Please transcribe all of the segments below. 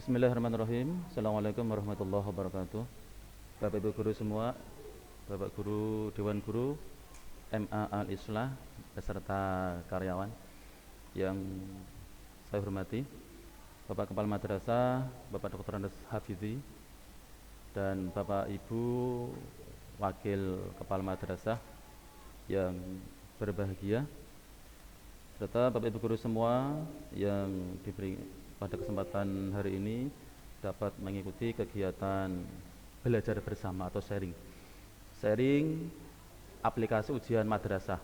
Bismillahirrahmanirrahim. Assalamualaikum warahmatullahi wabarakatuh. Bapak Ibu guru semua, Bapak Guru, Dewan Guru, MA Al-Islah, beserta karyawan yang saya hormati, Bapak Kepala Madrasah, Bapak Dr. Andes Hafidzi, dan Bapak Ibu Wakil Kepala Madrasah yang berbahagia, serta Bapak Ibu guru semua yang diberi pada kesempatan hari ini dapat mengikuti kegiatan belajar bersama atau sharing aplikasi ujian madrasah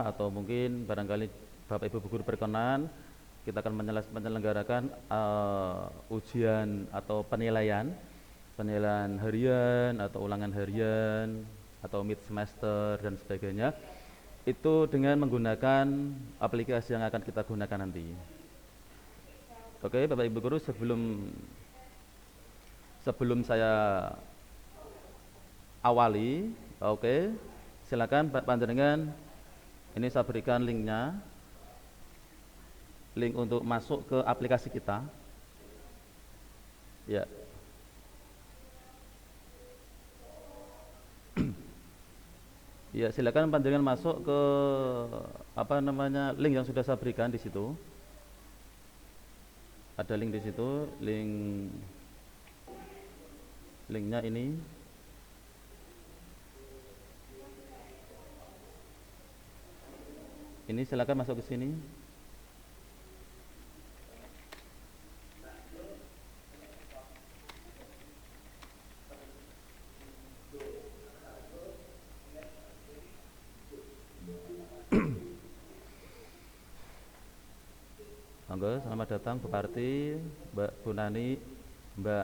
atau mungkin barangkali Bapak Ibu guru berkenan kita akan menyelenggarakan ujian atau penilaian harian atau ulangan harian atau mid semester dan sebagainya, itu dengan menggunakan aplikasi yang akan kita gunakan nanti. Oke, Bapak Ibu guru, sebelum saya awali, oke, silakan panjenengan, ini saya berikan linknya, link untuk masuk ke aplikasi kita. Ya. Ya, silakan panjenengan masuk ke link yang sudah saya berikan di situ. Ada link di situ, linknya ini. Ini silakan masuk ke sini. Monggo, selamat datang Bu Parti, Mbak Bunani, Mbak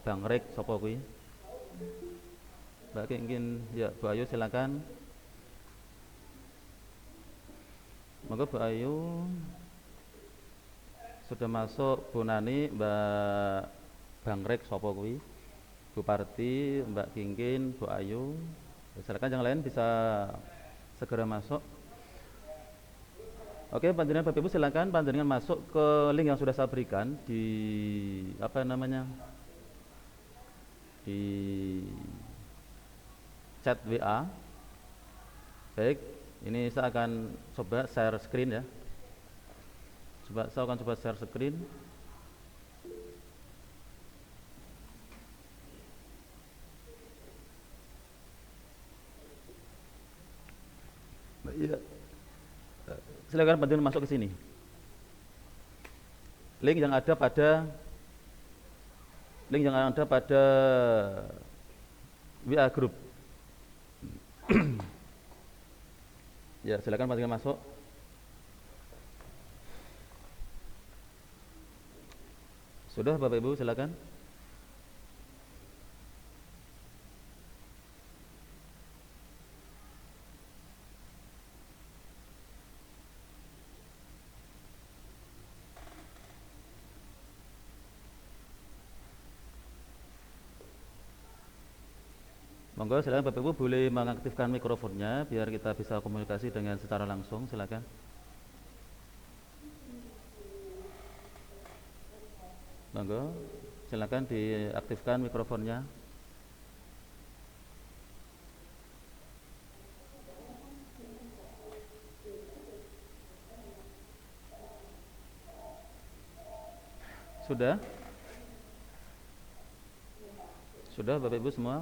Bang Rek, sapa kuwi? Mbak Kingkin, ya Bu Ayu silakan. Monggo Bu Ayu. Sudah masuk Bu Nani, Mbak Bang Rek, sapa kuwi? Bu Parti, Mbak Kingkin, Bu Ayu. Silakan yang lain bisa segera masuk. Oke, panjenengan Bapak Ibu silakan panjenengan masuk ke link yang sudah saya berikan di di chat WA. Baik, ini saya akan coba share screen ya. Saya akan coba share screen. Iya. Silakan panjenengan masuk ke sini. Link yang ada pada WA group. Ya, silakan panjenengan masuk. Sudah Bapak Ibu, silakan. Monggo silakan Bapak Ibu boleh mengaktifkan mikrofonnya biar kita bisa komunikasi dengan secara langsung, silakan. Monggo, silakan diaktifkan mikrofonnya. Sudah? Sudah Bapak Ibu semua?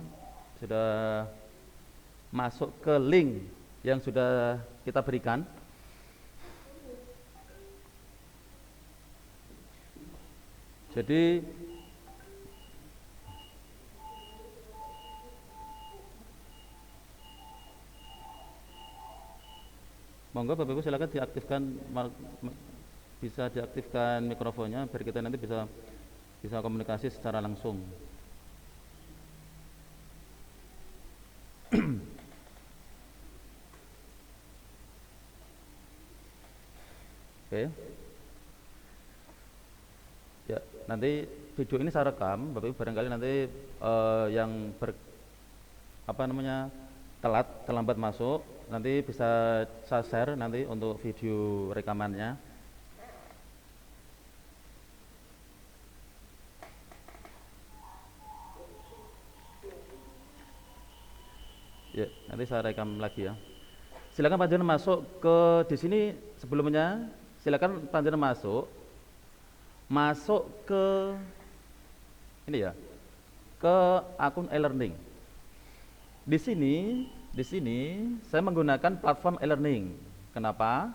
Sudah masuk ke link yang sudah kita berikan. Jadi monggo Bapak Ibu silakan bisa diaktifkan mikrofonnya biar kita nanti bisa komunikasi secara langsung. Oke. Ya, nanti video ini saya rekam, Bapak Ibu barangkali nanti yang terlambat masuk, nanti bisa saya share nanti untuk video rekamannya. Ya, nanti saya rekam lagi ya. Silakan panjenengan masuk ke di sini sebelumnya. Silakan panjenengan masuk ke ini ya, ke akun e-learning. Di sini saya menggunakan platform e-learning. Kenapa?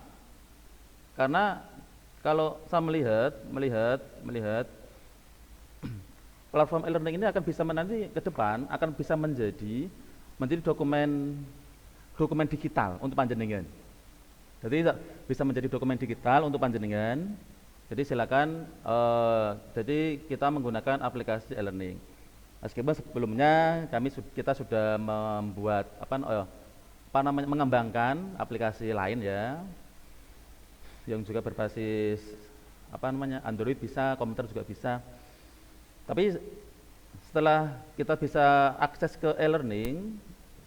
Karena kalau saya melihat platform e-learning ini akan bisa nanti ke depan akan bisa menjadi dokumen digital untuk panjenengan. Jadi bisa menjadi dokumen digital untuk panjenengan. Jadi silakan jadi kita menggunakan aplikasi e-learning. Meskipun sebelumnya kita sudah membuat mengembangkan aplikasi lain ya, yang juga berbasis Android bisa, komputer juga bisa. Tapi setelah kita bisa akses ke e-learning,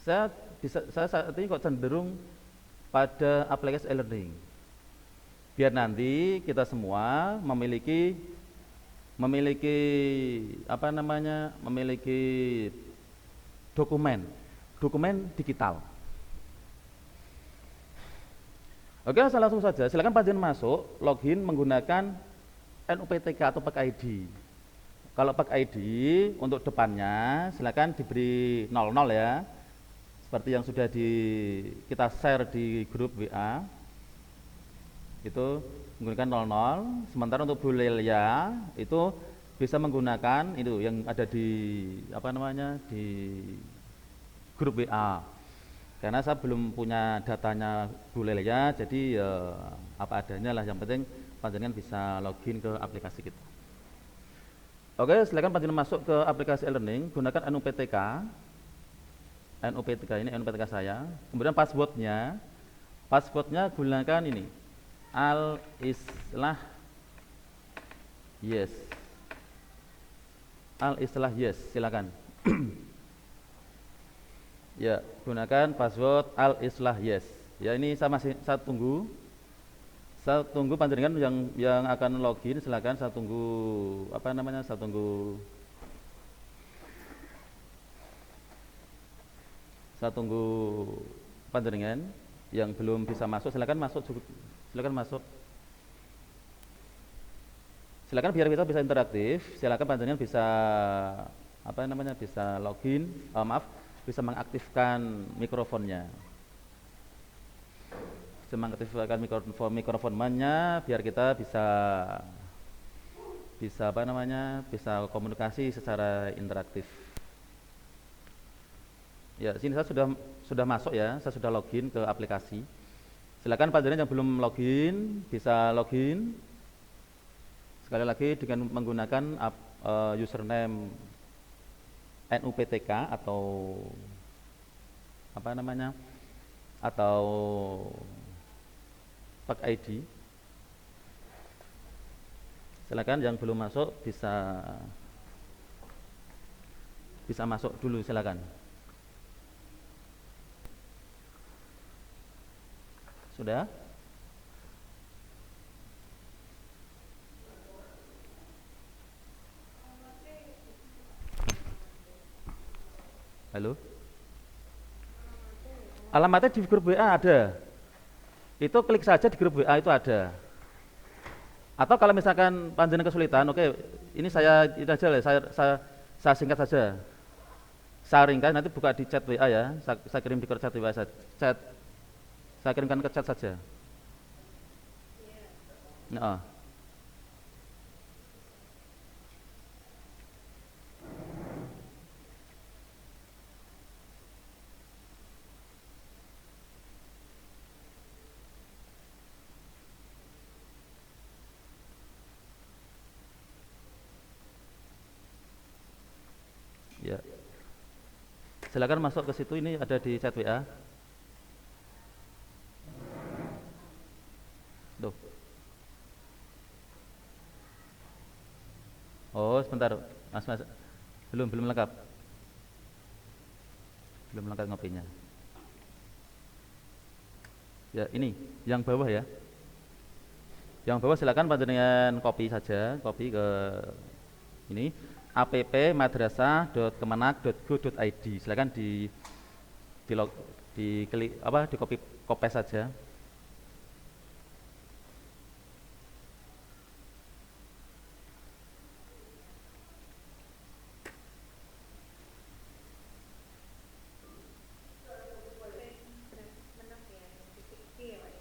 saya saat ini kok cenderung pada aplikasi e-learning. Biar nanti kita semua memiliki dokumen digital. Oke, langsung saja. Silakan panjenengan masuk, login menggunakan NUPTK atau Pak ID. Kalau Pak ID untuk depannya silakan diberi 00 ya. Seperti yang sudah kita share di grup WA. Itu menggunakan 00. Sementara untuk Bu Lelia itu bisa menggunakan itu yang ada di di grup WA. Karena saya belum punya datanya Bu Lelia, jadi apa adanya lah. Yang penting panjenengan bisa login ke aplikasi kita. Oke, silakan panjenengan masuk ke aplikasi e-learning, gunakan NUPTK. NUPTK ini NUPTK saya. Kemudian passwordnya gunakan ini. Al-Islah Yes. Al-Islah Yes, silakan. Ya, gunakan password Al-Islah Yes. Ya, ini saya tunggu. Saya tunggu panjenengan yang akan login, silakan saya tunggu saya tunggu panjenengan yang belum bisa masuk, silakan masuk. Silakan biar kita bisa interaktif. Silakan panjenengan bisa bisa login, bisa mengaktifkan mikrofonnya. Mengaktifkan mikrofonnya biar kita bisa komunikasi secara interaktif. Ya, sini saya sudah masuk ya, saya sudah login ke aplikasi. Silakan panjenengan yang belum login bisa login. Sekali lagi dengan menggunakan username NUPTK atau atau Pak ID. Silakan yang belum masuk bisa masuk dulu, silakan. Sudah? Halo? Alamatnya di grup WA ada. Itu klik saja di grup WA itu ada. Atau kalau misalkan panjenengan kesulitan, oke, ini saya singkat saja. Saya ringkas, nanti buka di chat WA ya. Saya kirim di chat WA saya kirimkan ke chat saja. Nah, ya. Silakan masuk ke situ, ini ada di chat WA. Tuh. Oh, sebentar. Mas. Belum lengkap. Belum lengkap ngopinya. Ya, ini yang bawah ya. Yang bawah silakan panjenengan copy ke ini appmadrasah.kemenak.go.id. Silakan di log, di klik apa di copy copy saja.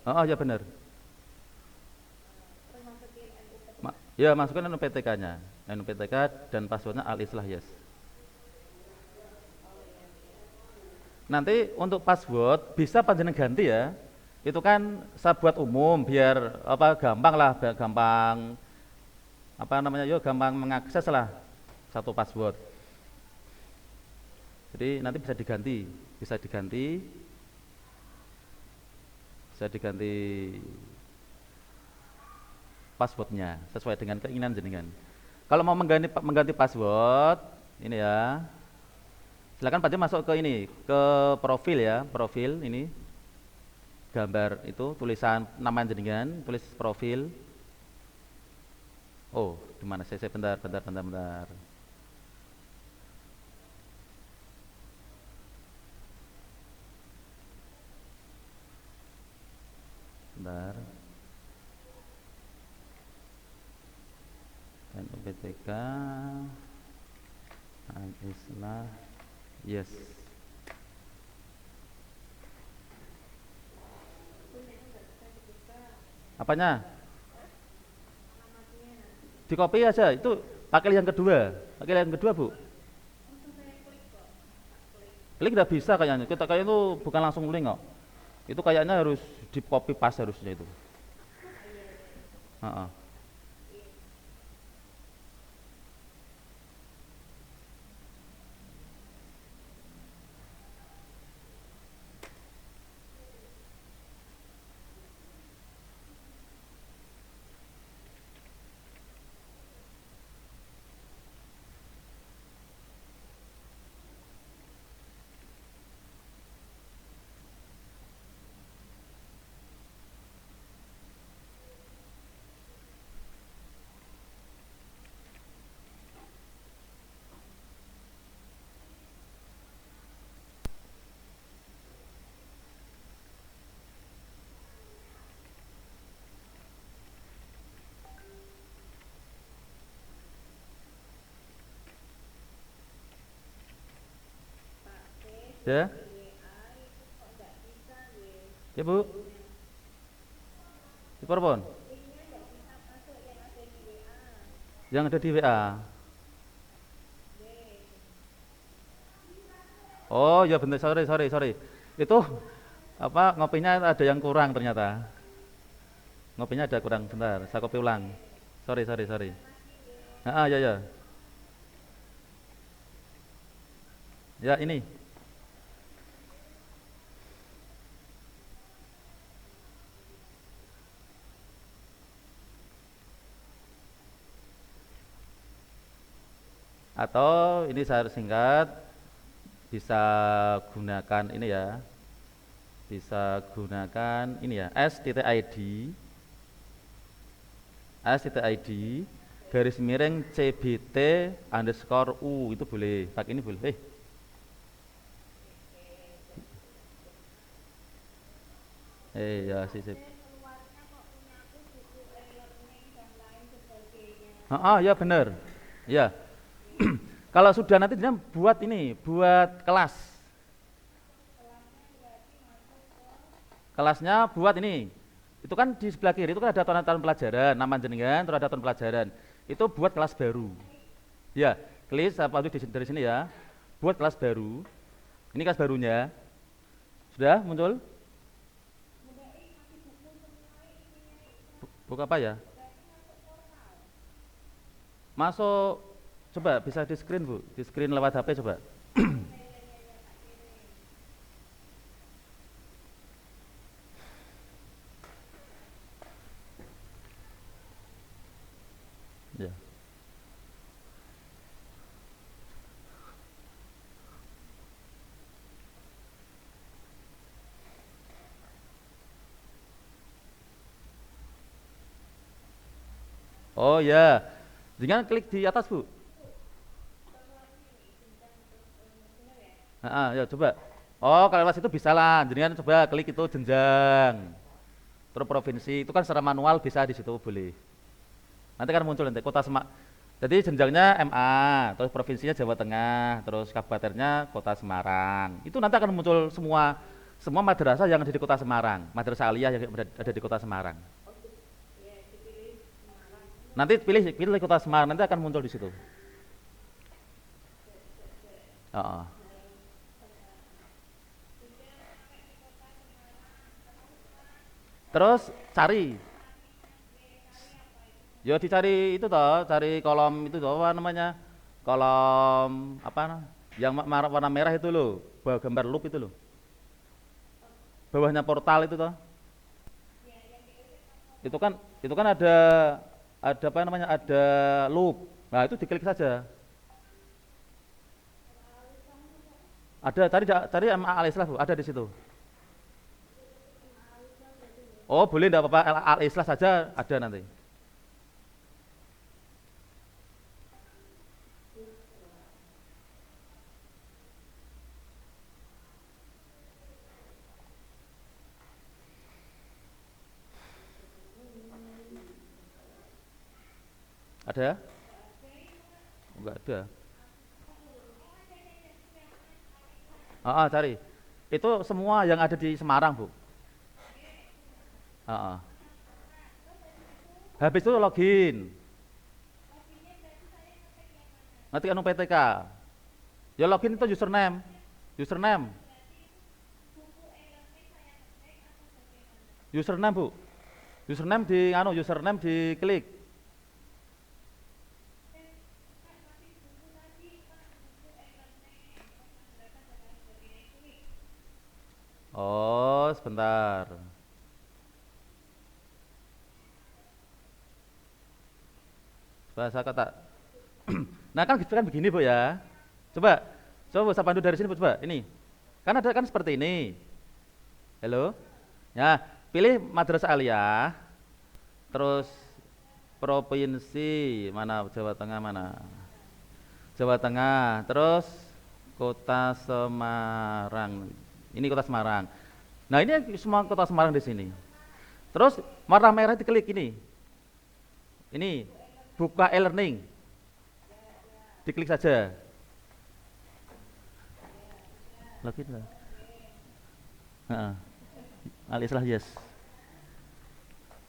Oh, ya benar. Ya masukkan NUPTK-nya, NUPTK dan passwordnya Al-Islah Yes. Nanti untuk password bisa panjenengan ganti ya. Itu kan saya buat umum biar apa gampang lah, biar gampang apa namanya yo gampang mengakses lah satu password. Jadi nanti bisa diganti, bisa diganti, bisa diganti passwordnya sesuai dengan keinginan jenengan. Kalau mau mengganti password, ini ya, silakan Pak masuk ke ini, ke profil ya, profil ini, gambar itu tulisan nama jenengan, tulis profil. Oh, di mana saya bentar. Bentar. NUPTK Al-Islah Yes. Apanya? Di copy aja, itu pakai yang kedua. Pakai yang kedua, Bu. Klik nggak bisa kayaknya. Kita kayaknya itu bukan langsung link kok. Itu kayaknya harus di copy paste harusnya itu. Heeh. Ya. Ya, Bu. Di Powerpoint. Yang ada di WA. Oh, ya benar, sorry. Itu apa ngopinya ada yang kurang ternyata. Ngopinya ada kurang, bentar, saya kopi ulang. Sorry. Ya. Ya, ini. Atau ini saya singkat bisa gunakan ini ya. Bisa gunakan ini ya, s.id garis miring cbt_u itu boleh. Pakai ini boleh. Ya sip. Ya benar. Ya. Kalau sudah nanti dia buat ini, buat kelas. Kelasnya buat ini. Itu kan di sebelah kiri itu kan ada tahun pelajaran, nama jenengan, terus ada tahun pelajaran. Itu buat kelas baru. Ya, klik apa itu dari sini ya. Buat kelas baru. Ini kelas barunya. Sudah muncul? Buka apa ya? Masuk, coba bisa di screen Bu, di screen lewat HP coba. Ya. Oh ya, jangan klik di atas Bu. Ya coba Oh, kalau kelas itu bisa lah. Jadi kan coba klik itu jenjang. Terus provinsi itu kan secara manual bisa di situ boleh. Nanti kan muncul nanti kota Semarang. Jadi jenjangnya MA, terus provinsinya Jawa Tengah, terus kabupatennya Kota Semarang. Itu nanti akan muncul semua semua madrasah yang ada di Kota Semarang, madrasah aliyah yang ada di Kota Semarang. Nanti pilih pilih Kota Semarang, nanti akan muncul di situ. Oh. Terus cari, ya dicari itu toh, cari kolom itu toh, apa namanya? Kolom apa? Yang warna merah itu loh, bawa gambar loop itu loh. Bawahnya portal itu toh. Itu kan ada apa namanya? Ada loop. Nah, itu diklik saja. Ada cari MA Al-Islah Bu, ada di situ. Oh, boleh enggak apa-apa Al-Islah saja ada nanti. Ada? Enggak ada. Cari. Itu semua yang ada di Semarang, Bu. Ah. Habis itu login. Nanti anu PTK. Ya login itu username. Username. Username, Bu. Username di anu username diklik. Oh, sebentar. Bahasa kata. Nah, kan begini, Bu ya. Coba coba saya pandu dari sini, Bu, coba. Ini. Kan ada kan seperti ini. Halo? Ya, pilih madrasah aliyah, terus provinsi mana Jawa Tengah mana? Jawa Tengah, terus Kota Semarang. Ini Kota Semarang. Nah, ini semua Kota Semarang di sini. Terus warna merah diklik ini. Ini buka e-learning. Diklik saja. Login lah. Al-Islah yes.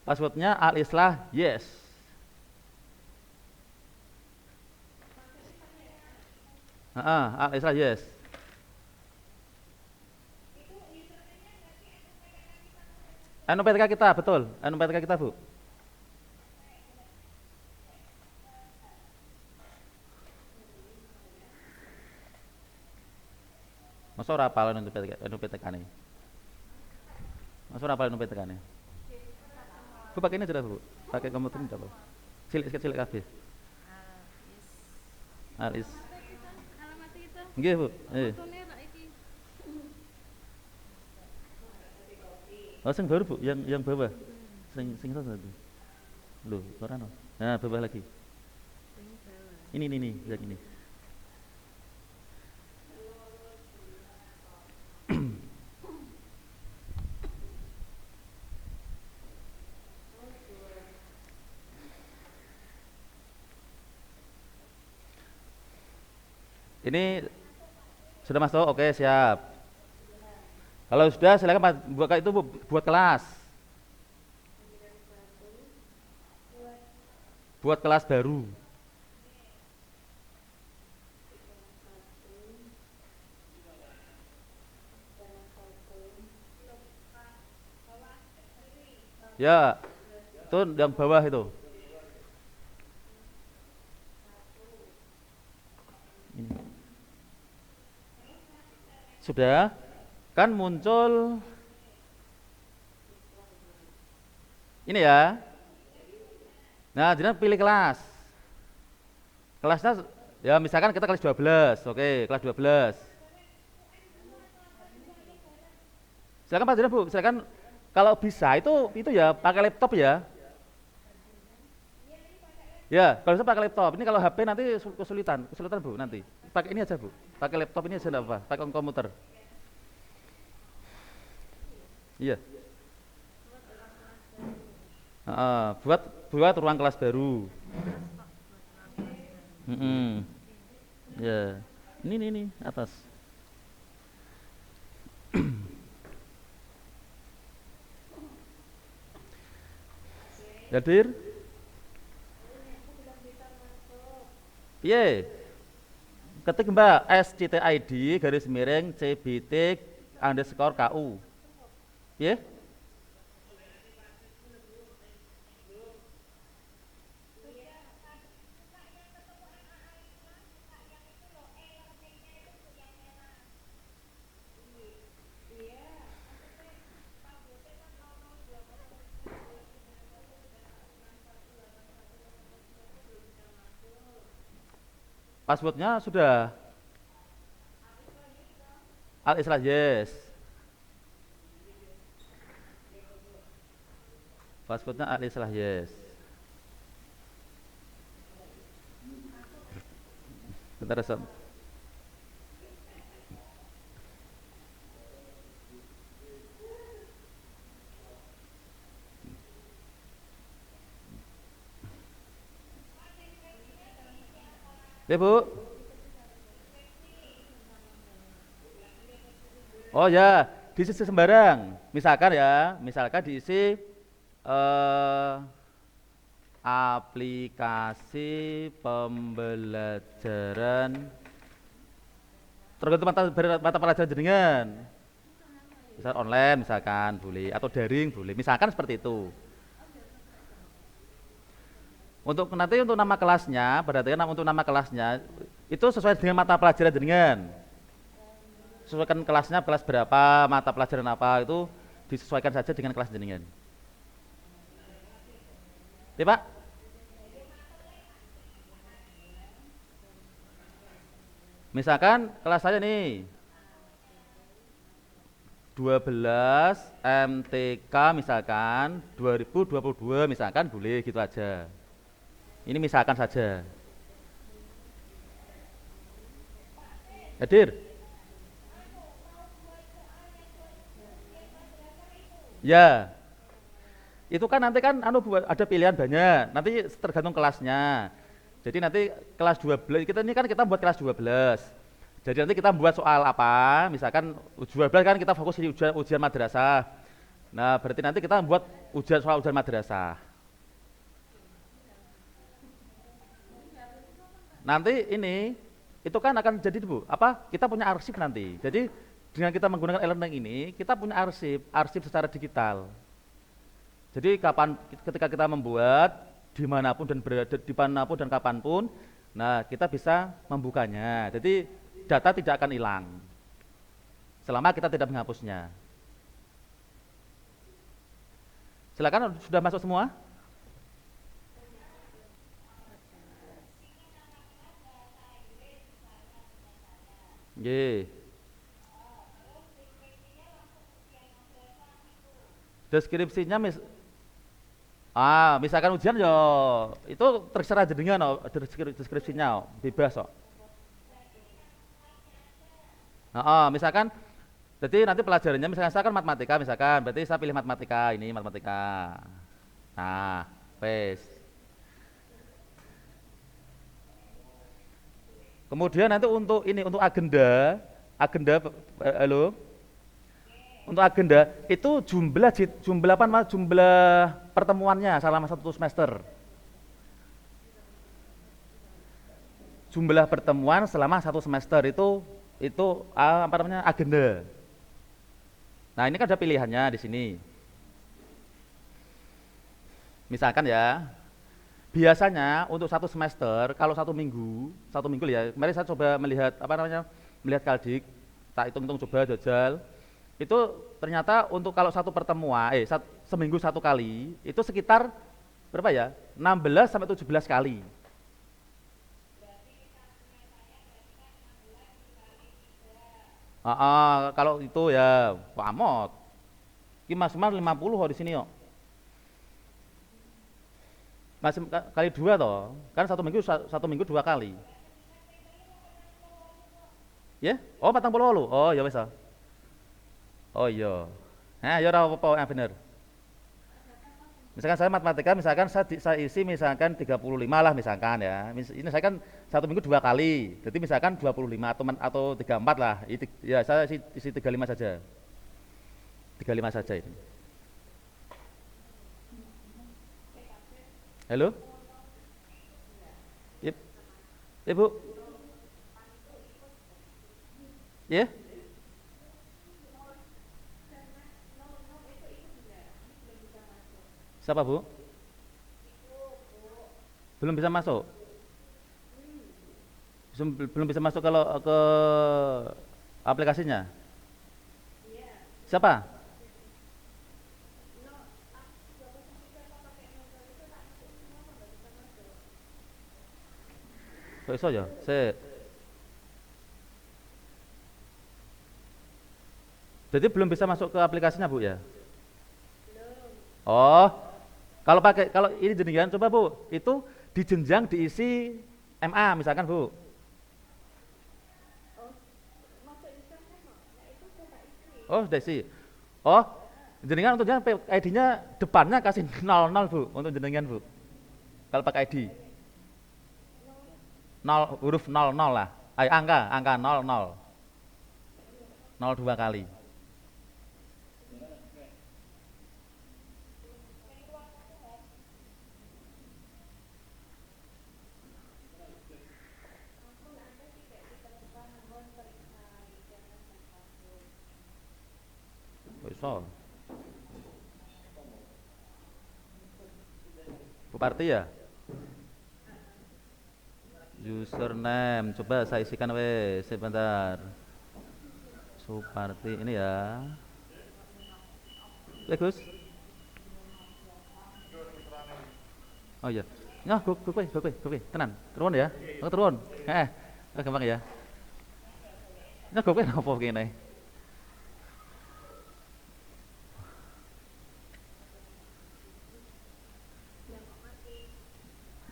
Passwordnya Al-Islah yes. Al-Islah yes. NPTK kita betul, NPTK kita Bu. Masa ora apal NPTK nih. Masa ora apal NPTK nih. Bu pakai ini sudah Bu. Pakai komputer ini coba. Cilik kabeh. Alis. Nggih Bu. Oh, sing baru Bu, yang bawah. Sing satu. Loh, ora no. Nah, bawah lagi. Ini yang ini. Ini sudah masuk, oke siap. Kalau sudah silakan buka itu Bu, buat kelas. Buat kelas baru. Ya, itu yang bawah itu. Ini. Sudah, kan muncul ini ya. Nah, jadi pilih kelas. Kelasnya ya misalkan kita kelas 12. Oke, kelas 12. Silakan Pak Jena Bu, silakan kalau bisa itu ya pakai laptop ya. Ya, kalau bisa pakai laptop. Ini kalau HP nanti kesulitan Bu nanti. Pakai ini aja Bu. Pakai laptop ini aja enggak apa, pakai komputer. Iya. Buat buat ruang kelas baru. Mm-mm. Ya. Ini atas. Hadir? Piye? Ketik Mbak SCTID garis miring CBT underscore KU. Piye? Passwordnya sudah Al Islah yes. Passwordnya Al Islah yes. Bentar Sob. Ya Bu. Oh ya, diisi sembarang. Misalkan ya, misalkan diisi eh, aplikasi pembelajaran tergantung mata pelajaran jenengan. Misal online misalkan boleh atau daring boleh. Misalkan seperti itu. Untuk nanti untuk nama kelasnya, berarti untuk nama kelasnya itu sesuai dengan mata pelajaran jenengan. Sesuaikan kelasnya kelas berapa, mata pelajaran apa itu disesuaikan saja dengan kelas jenengan. Ya Pak? Misalkan kelas saya nih 12 MTK misalkan 2022 misalkan boleh gitu aja. Ini misalkan saja. Hadir? Ya. Itu kan nanti kan ada pilihan banyak. Nanti tergantung kelasnya. Jadi nanti kelas 12 kita ini kan kita buat kelas 12. Jadi nanti kita buat soal apa? Misalkan 12 kan kita fokus di ujian madrasah. Nah, berarti nanti kita buat soal ujian madrasah. Nanti ini itu kan akan jadi Bu, apa? Kita punya arsip nanti. Jadi dengan kita menggunakan e-learning ini, kita punya arsip secara digital. Jadi ketika kita membuat dimanapun dan berada dimanapun dan kapanpun, nah kita bisa membukanya. Jadi data tidak akan hilang selama kita tidak menghapusnya. Silakan, sudah masuk semua? Ye. Deskripsinya misalkan ujian yo itu terserah jenengan deskripsinya bebas kok. Misalkan jadi nanti pelajarannya misalkan saya kan matematika misalkan, berarti saya pilih matematika ini matematika. Nah, wes. Kemudian nanti untuk ini untuk agenda halo. Untuk agenda itu jumlah apa namanya jumlah pertemuannya selama satu semester. Jumlah pertemuan selama satu semester itu apa namanya agenda. Nah ini kan ada pilihannya di sini. Misalkan ya, biasanya untuk satu semester kalau satu minggu ya. Kemarin saya coba melihat apa namanya melihat Kaldik, tak hitung-hitung coba jajal. Itu ternyata untuk kalau satu pertemuan seminggu satu kali itu sekitar berapa ya 16 sampai 17 kali. Kalau itu ya Pak Amot ini maksimal 50 di sini yo. Masih kali dua toh kan satu minggu dua kali ya. Oh 40. Oh ya wes. Oh iya. Nah, ya ora apa-apa, bener. Misalkan saya matematika, misalkan saya isi misalkan 35 lah misalkan ya. Ini saya kan satu minggu 2 kali, jadi misalkan 25 atau 34 lah. Ya saya isi 35 saja, 35 saja ini. Halo, Yep. Ibu, ya, siapa bu? Belum bisa masuk, belum bisa masuk kalau ke aplikasinya. Siapa? Kok iso ya? Jadi belum bisa masuk ke aplikasinya bu ya? Oh, kalau ini jenengan coba bu, itu dijenjang diisi MA misalkan bu. Oh, sudah isi. Oh, jenengan untuk jenengan ID-nya depannya kasih 00 bu untuk jenengan bu. Kalau pakai ID 0 huruf 00 lah. Angka 00. 02 kali. Kok iso? Bupati ya? Username, coba saya isikan wes sebentar. Suparti ini ya. Ya Gus. Oh iya. Nah, gue, tenan. Turun ya. Oh, turun. Gampang ya. Nah, gue apa gini?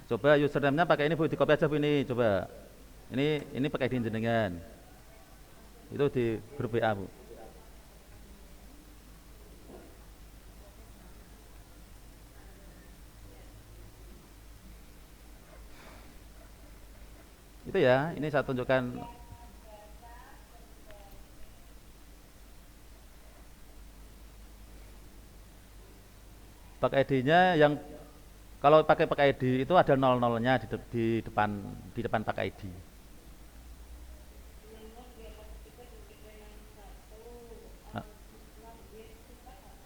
Coba username-nya pakai ini Bu, di copy aja Bu ini, coba. Ini pakai di jenengan. Itu di grup WA Bu. Itu ya, ini saya tunjukkan. Pakai ID-nya yang kalau pakai ID itu ada 00-nya di depan pakai ID.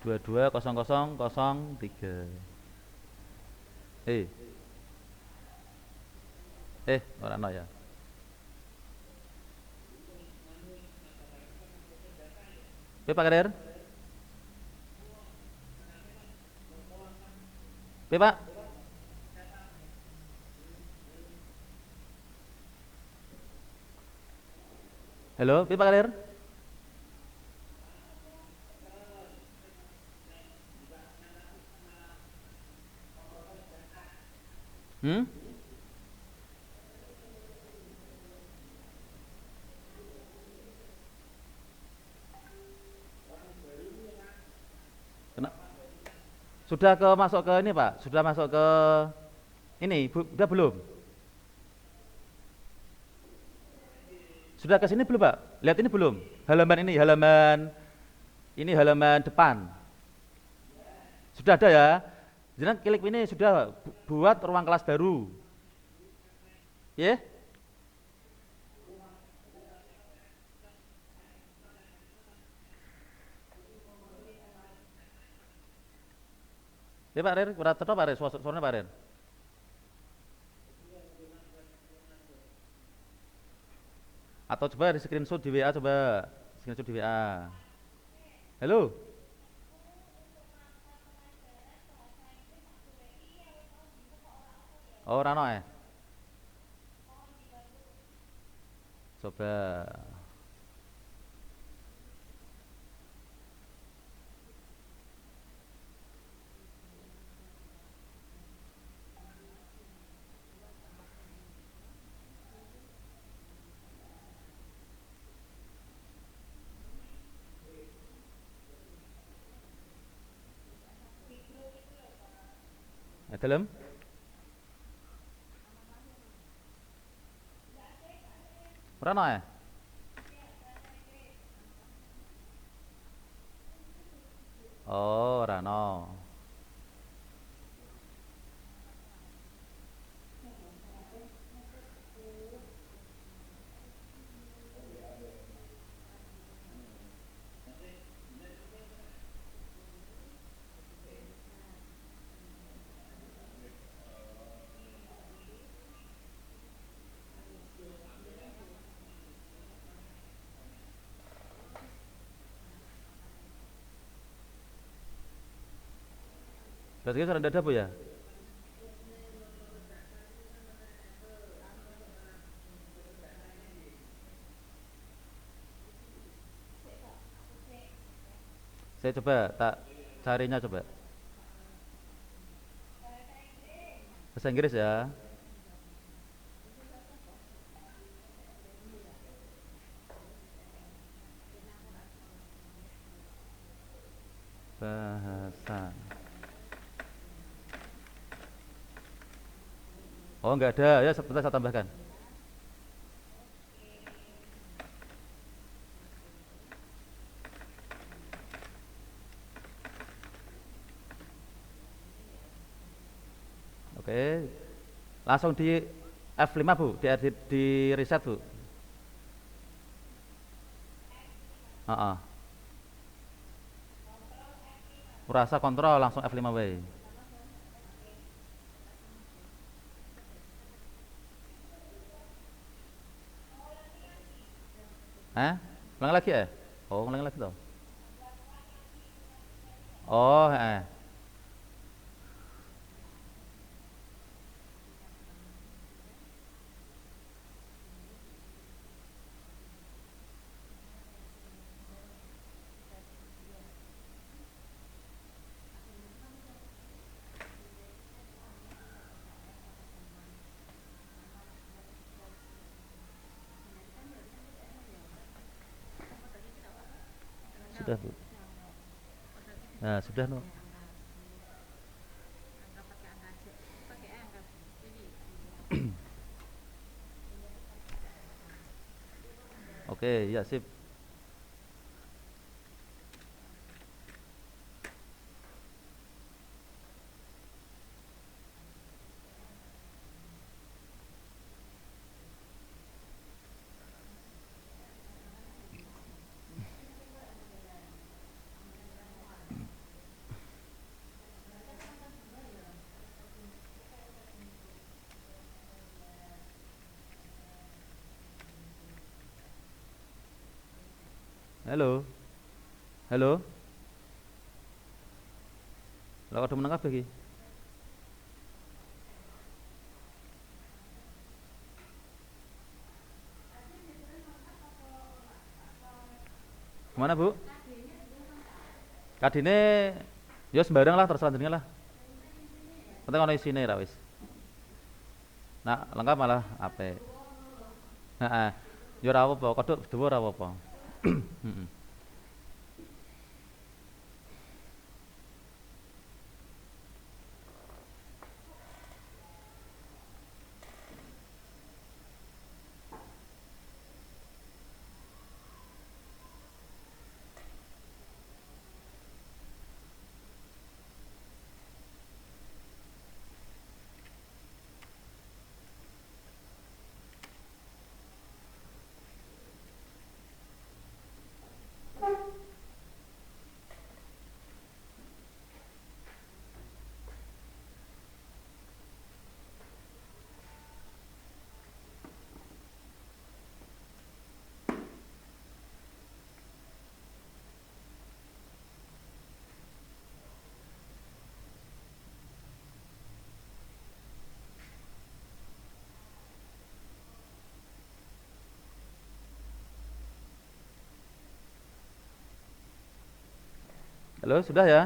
220003. Eh, orang no ya. Pak Kadir? Pak? Halo, Pak Kadir? Hmm? Sudah masuk ke ini Pak? Sudah masuk ke ini? Udah belum? Sudah ke sini belum Pak? Lihat ini belum? Halaman depan. Sudah ada ya? Jangan klik ini sudah buat ruang kelas baru. Ya? Yeah? Ya Pak Rir, kurang tetap Pak Rir, suaranya Pak Rir. Atau coba di screenshot di WA, coba screenshot di WA. Halo? Oh, Rano ya? Coba. Dalam? Ora ono ya? Oh, ora ono. Berarti sudah ada Bu ya? Saya coba tak carinya coba. Bahasa Inggris ya. Bahasa. Oh, enggak ada. Ya, sebentar saya tambahkan. Oke. Langsung di F5 Bu, di reset Bu. Heeh. Rasa kontrol langsung F5 W. Hah? Ulang lagi ya? Oh, ulang lagi toh. Oh, sudah Bu. Nah, sudah no. Oke, ya sip. Halo. Halo. Lah ada menang kabeh iki. Gimana, Bu? Kadine ya sembarang lah terserah jenenge lah. Penting ono isine ra wis. Nah, lengkap malah apik. Heeh. Ya ora apa-apa, kodok dawa ora apa-apa. Heeh. Halo, sudah ya?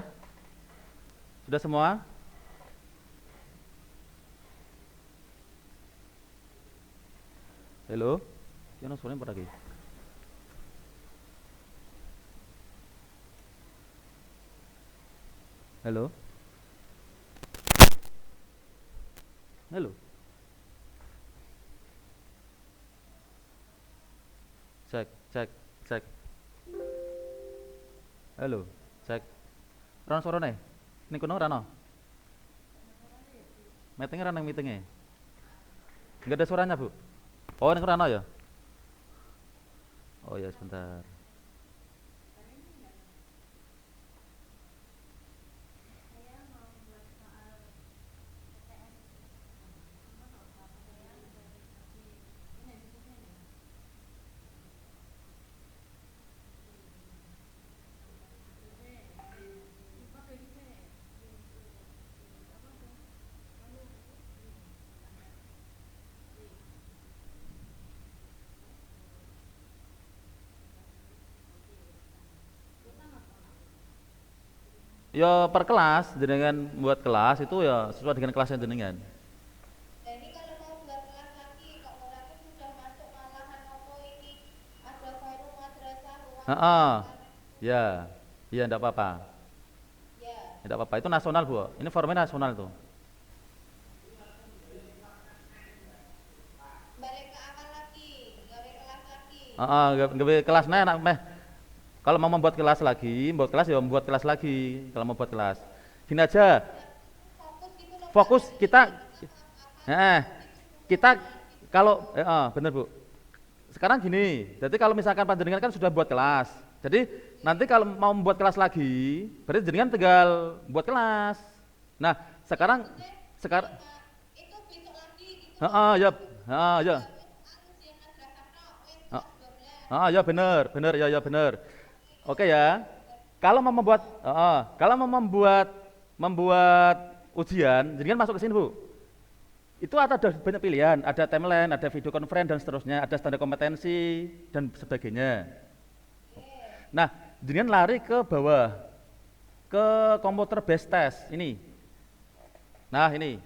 Sudah semua? Halo? Ya ono suaranya lagi. Halo? Halo, cek, cek, cek. Halo, cek. Rano sorone. Ning kono rano. Meetingnya rano meetingnya. Enggak ada suaranya, Bu. Oh, ning rano ya? Oh ya, sebentar. Ya per kelas jenengan buat kelas itu ya sesuai dengan kelasnya jenengan. Jadi kalau mau buat kelas lagi, kok orangnya sudah masuk malahan apa ini ada forum madrasah ruang Heeh. belajar. Ya. Iya enggak apa-apa. Ya, Enggak apa-apa. Itu nasional, Bu. Ini forumnya nasional tuh. balik ke awal lagi, gawe kelas lagi. Heeh, gawe kelasnya enak meh. Kalau mau membuat kelas lagi, membuat kelas ya membuat kelas lagi. Kalau mau buat kelas. Gini aja, Nah, fokus gitu loh Pak, fokus jadi kita apa eh itu kita semuanya gitu. kalau bener Bu. Sekarang gini, jadi kalau misalkan panjenengan kan sudah buat kelas. Jadi nanti kalau mau membuat kelas lagi, berarti jenengan tinggal buat kelas. Nah, Ya sekarang maksudnya sekarang gini Pak, itu besok lagi gitu loh. heeh ya, Wes heeh ya. wes anu ujian madrasah tok, wes Heeh, kelas 12. ya bener, bener ya ya bener. Ya Oke ya. udah. Kalau mau membuat kalau mau membuat ujian, jenengan masuk ke sini, Bu. Itu ada banyak pilihan, ada timeline, ada video conference dan seterusnya, ada standar kompetensi dan sebagainya. Nah, jenengan lari ke bawah, ke komputer based test ini. Nah, ini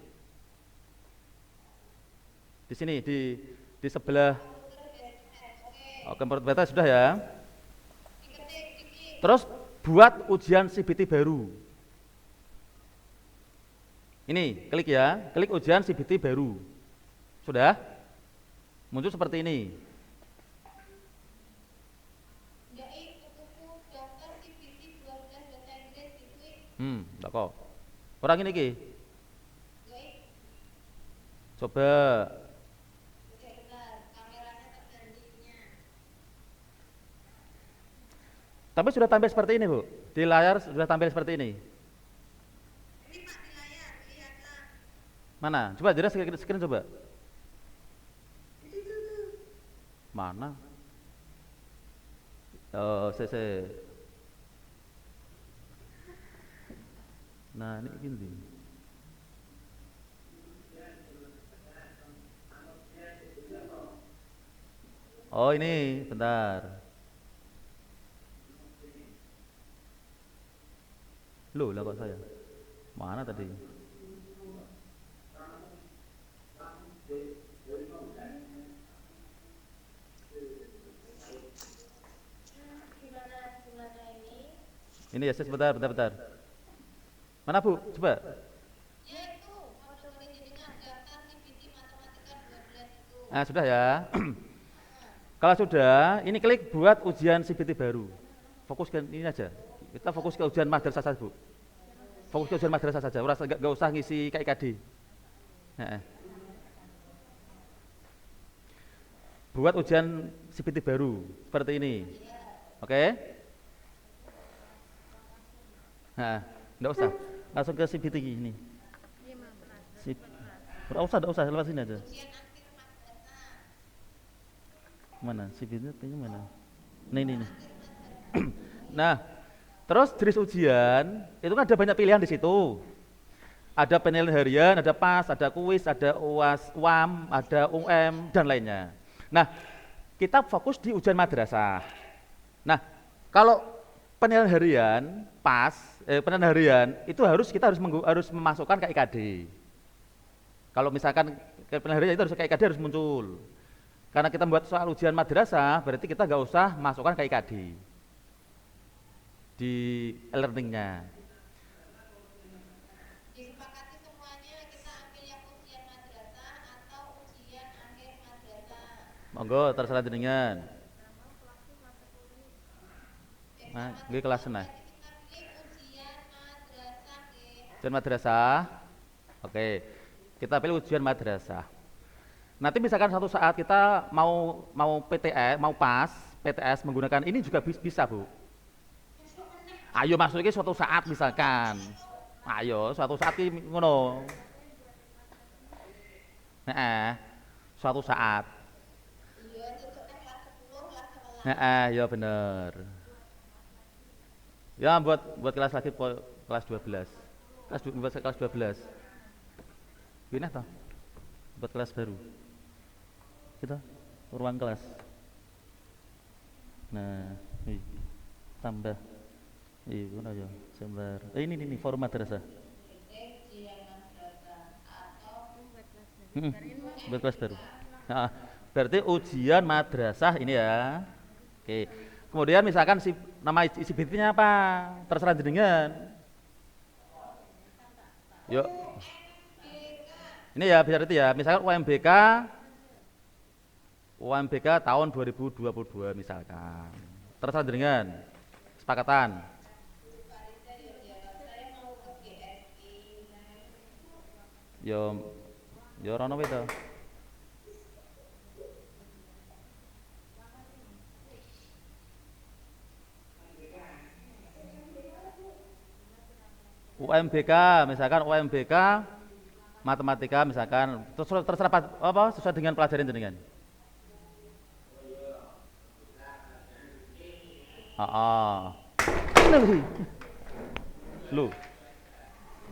di sini di sebelah Komputer based test. Oke. komputer based test sudah ya. Diketik dikit. Terus buat ujian CBT baru. Ini, klik ya, klik ujian CBT baru. Sudah? Muncul seperti ini. Jadi tuku daftar CBT 12 bahasa Inggris gitu. Enggak kok. Orang ini ki, Jadi coba. udah benar, kameranya tergantinya. Tapi sudah tampil seperti ini, Bu. Di layar sudah tampil seperti ini. Ini Pak di layar, lihatlah. Mana? Coba jelas screen coba. Mana? Oh, CC. Nah, ini gini. Oh, ini, bentar. Loh, lah kok saya? Mana tadi? Gimana gimana ini? Ini ya, sebentar, bentar, bentar. Mana, Bu? Coba. Ya itu, modul dengan daftar CBT matematika 12 itu. Nah, sudah ya. Kalau sudah, ini klik buat ujian CBT baru. Fokus ke ini aja. Kita fokus ke ujian madrasah saja, Bu. Fokus ke ujian madrasah saja. Nggak usah ngisi KIKD. Heeh. Buat ujian CBT baru seperti ini. Oke? Nah, nggak usah. Langsung ke CBT ini. Sip. Nggak usah, lewat sini aja. Ujian akhir madrasah. Mana? CBT-nya mana? Nih. Nah, terus jenis ujian itu kan ada banyak pilihan di situ. Ada penilaian harian, ada PAS, ada kuis, ada UAS, UAM, ada UM dan lainnya. Nah, kita fokus di ujian madrasah. Nah, kalau penilaian harian, PAS, penilaian harian itu harus memasukkan ke IKD. Kalau misalkan penilaian harian itu harus ke IKD harus muncul. Karena kita membuat soal ujian madrasah, berarti kita nggak usah masukkan ke IKD di e-learningnya. Disepakati semuanya kita ambil yang ujian madrasah. Monggo terserah jenengan. Eh, Nah, sama nggih kelas nah. berarti kita pilih ujian madrasah nggih. Ujian madrasah. Oke. Kita pilih ujian madrasah. Nanti misalkan satu saat kita mau PTS, mau pas PTS menggunakan ini juga bisa, Bu. Ayo masuknya suatu saat misalkan. Ayo suatu saat ini ngono. Heeh. Suatu saat. Iya, sesuk nang kelas 10, kelas 11. Heeh, ya bener. Ya buat kelas lagi kelas 12. Buat kelas 12. Pindah toh buat kelas baru. Kita ruang kelas. Nah, tambah. Ngono ya, sebentar. Ini forum madrasah. Ini ujian madrasah atau Hmm, buat kelas baru. Nah, berarti ujian madrasah ini ya. Oke. Kemudian misalkan nama isi bintinya apa? Terserah jenengan. Yuk. Ini ya berarti ya, misalkan UMBK tahun 2022 misalkan. Terserah jenengan. Kesepakatan. Farida ya jawab, saya mau ke GSI. Yo yo rono itu. UMBK misalkan UMBK matematika misalkan terserah apa sesuai dengan pelajaran jenengan. Ah, lu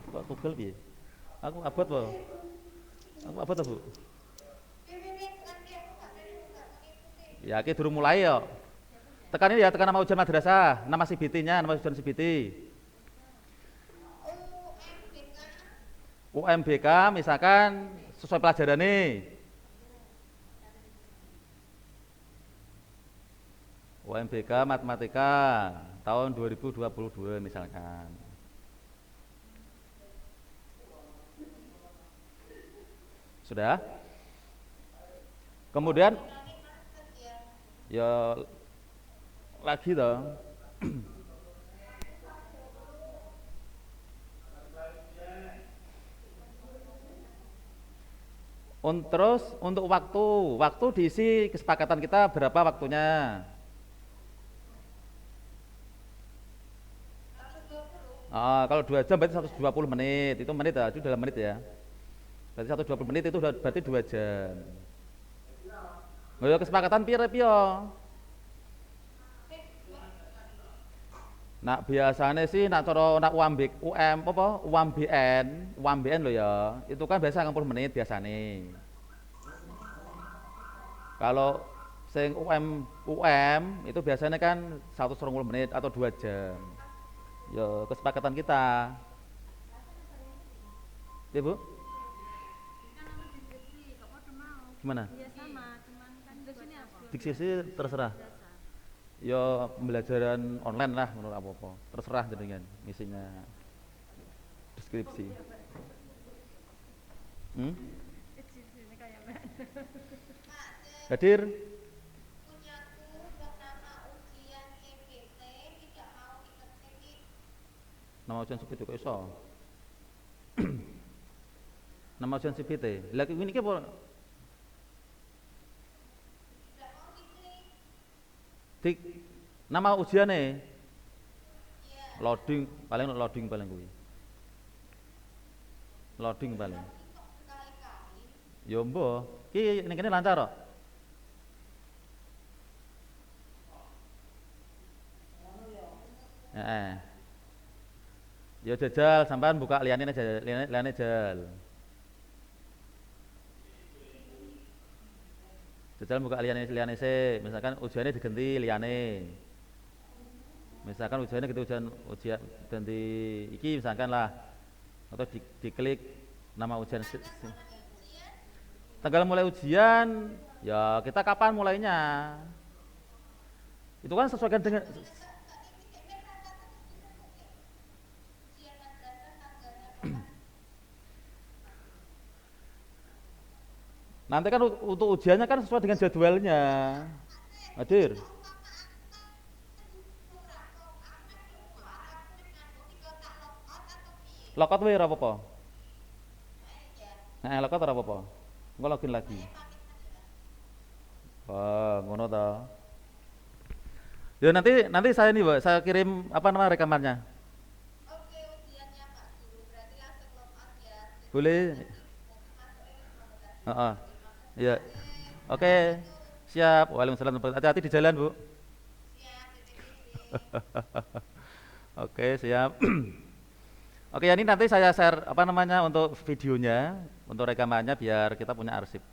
kok tugel piye? Aku abot apa? Aku abot apa, Bu? Pimpin nanti aku gak mengikuti. Ya, iki durung mulai ya. Tekan ini ya, tekan nama ujian madrasah, nama CBT-nya, nama ujian CBT. UMBK UMBK misalkan sesuai pelajaran nih. UMBK matematika tahun 2022 misalkan. Sudah? Kemudian ya lagi dong. Terus untuk waktu diisi kesepakatan kita berapa waktunya? 120. Kalau 2 jam berarti 120 menit, itu menit ya, itu dalam menit ya. Berarti 120 menit itu berarti 2 jam. Nggak kesepakatan piro. Nak biasanya sih nak cara nak UMBN lo ya. Itu kan biasa 60 menit biasanya. Kalau sing UM itu biasanya kan 120 menit atau 2 jam. Ya kesepakatan kita. Ya, Bu? Gimana? Iya sama, cuman kan di sini apa? Diksi sih terserah. Ya pembelajaran online lah menurut apa-apa. Terserah jenengan ngisinya deskripsi. Hmm? Sini kayak Hadir Punyaku bernama ujian CBT tidak mau ikut ini. nama ujian CPT kok iso? Nama ujian CPT. Lagi ini ki apa? Tidak mau diklik. Dik nama ujiannya Iya. loading paling kuwi. Loading paling. Kok berkali-kali. Ya mbah, ki ning kene lancar kok. Heeh. Ya jajal sampean buka liyane aja, liyane jal. Jajal buka liyane sih, misalkan ujiannya diganti liyane. Misalkan ujiannya gitu ujian ganti iki misalkan lah atau diklik nama ujian tanggal mulai ujian ya kita kapan mulainya itu kan sesuaikan dengan Ujian madrasah tanggalnya kapan? Nanti kan untuk ujiannya kan sesuai dengan jadwalnya. Hadir. Logout wae ora apa-apa. Logout ora apa-apa. Engko login lagi. Oh, ngono toh. Ya nanti saya nih, Mbak, saya kirim apa nama rekamannya. Oke, ujiannya Pak Guru. Berarti langsung log out ya. Boleh. Heeh. Iya. Oke. Siap. Waalaikumsalam. Hati-hati di jalan, Bu. Siap, titik-titik. Oke, siap. Oke, ya ini nanti saya share apa namanya untuk videonya, untuk rekamannya biar kita punya arsip.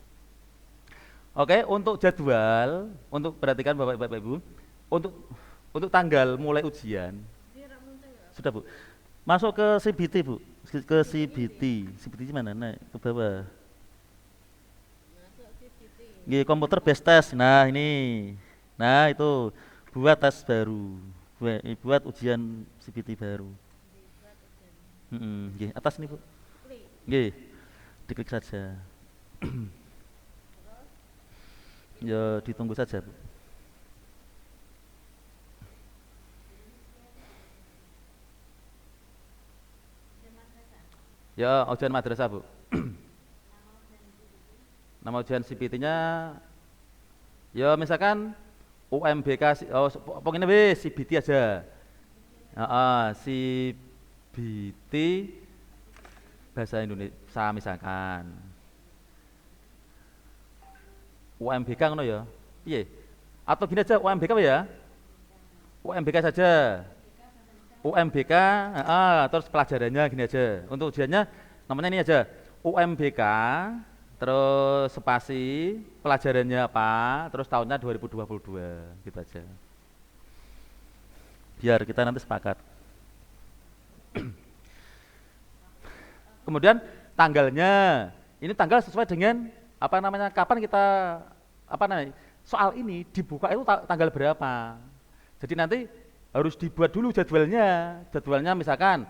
Oke, untuk jadwal, untuk perhatikan Bapak Ibu, untuk tanggal mulai ujian. Sudah, Bu. Masuk ke CBT, Bu. Ke CBT. CBT mana? Naik ke bawah. Nggih, komputer based test. Nah, ini. Nah, itu buat tes baru. Buat ujian CBT baru. Nggih, atas nih, Bu. Nggih. Diklik saja. Ya, ditunggu saja, Bu. Ya, ujian madrasah, Bu. Nama ujian CBT-nya ya misalkan UMBK, pokoknya wis CBT aja. CBT bahasa Indonesia misalkan. UMBK ngono ya. Piye? Atau gini aja UMBK apa ya? UMBK saja. UMBK, terus pelajarannya gini aja. Untuk ujiannya namanya ini aja. UMBK, terus spasi, pelajarannya apa, terus tahunnya 2022, gitu aja. Biar kita nanti sepakat. Kemudian tanggalnya, ini tanggal sesuai dengan apa namanya, kapan kita apa namanya, soal ini dibuka itu tanggal berapa. Jadi nanti harus dibuat dulu jadwalnya. Jadwalnya misalkan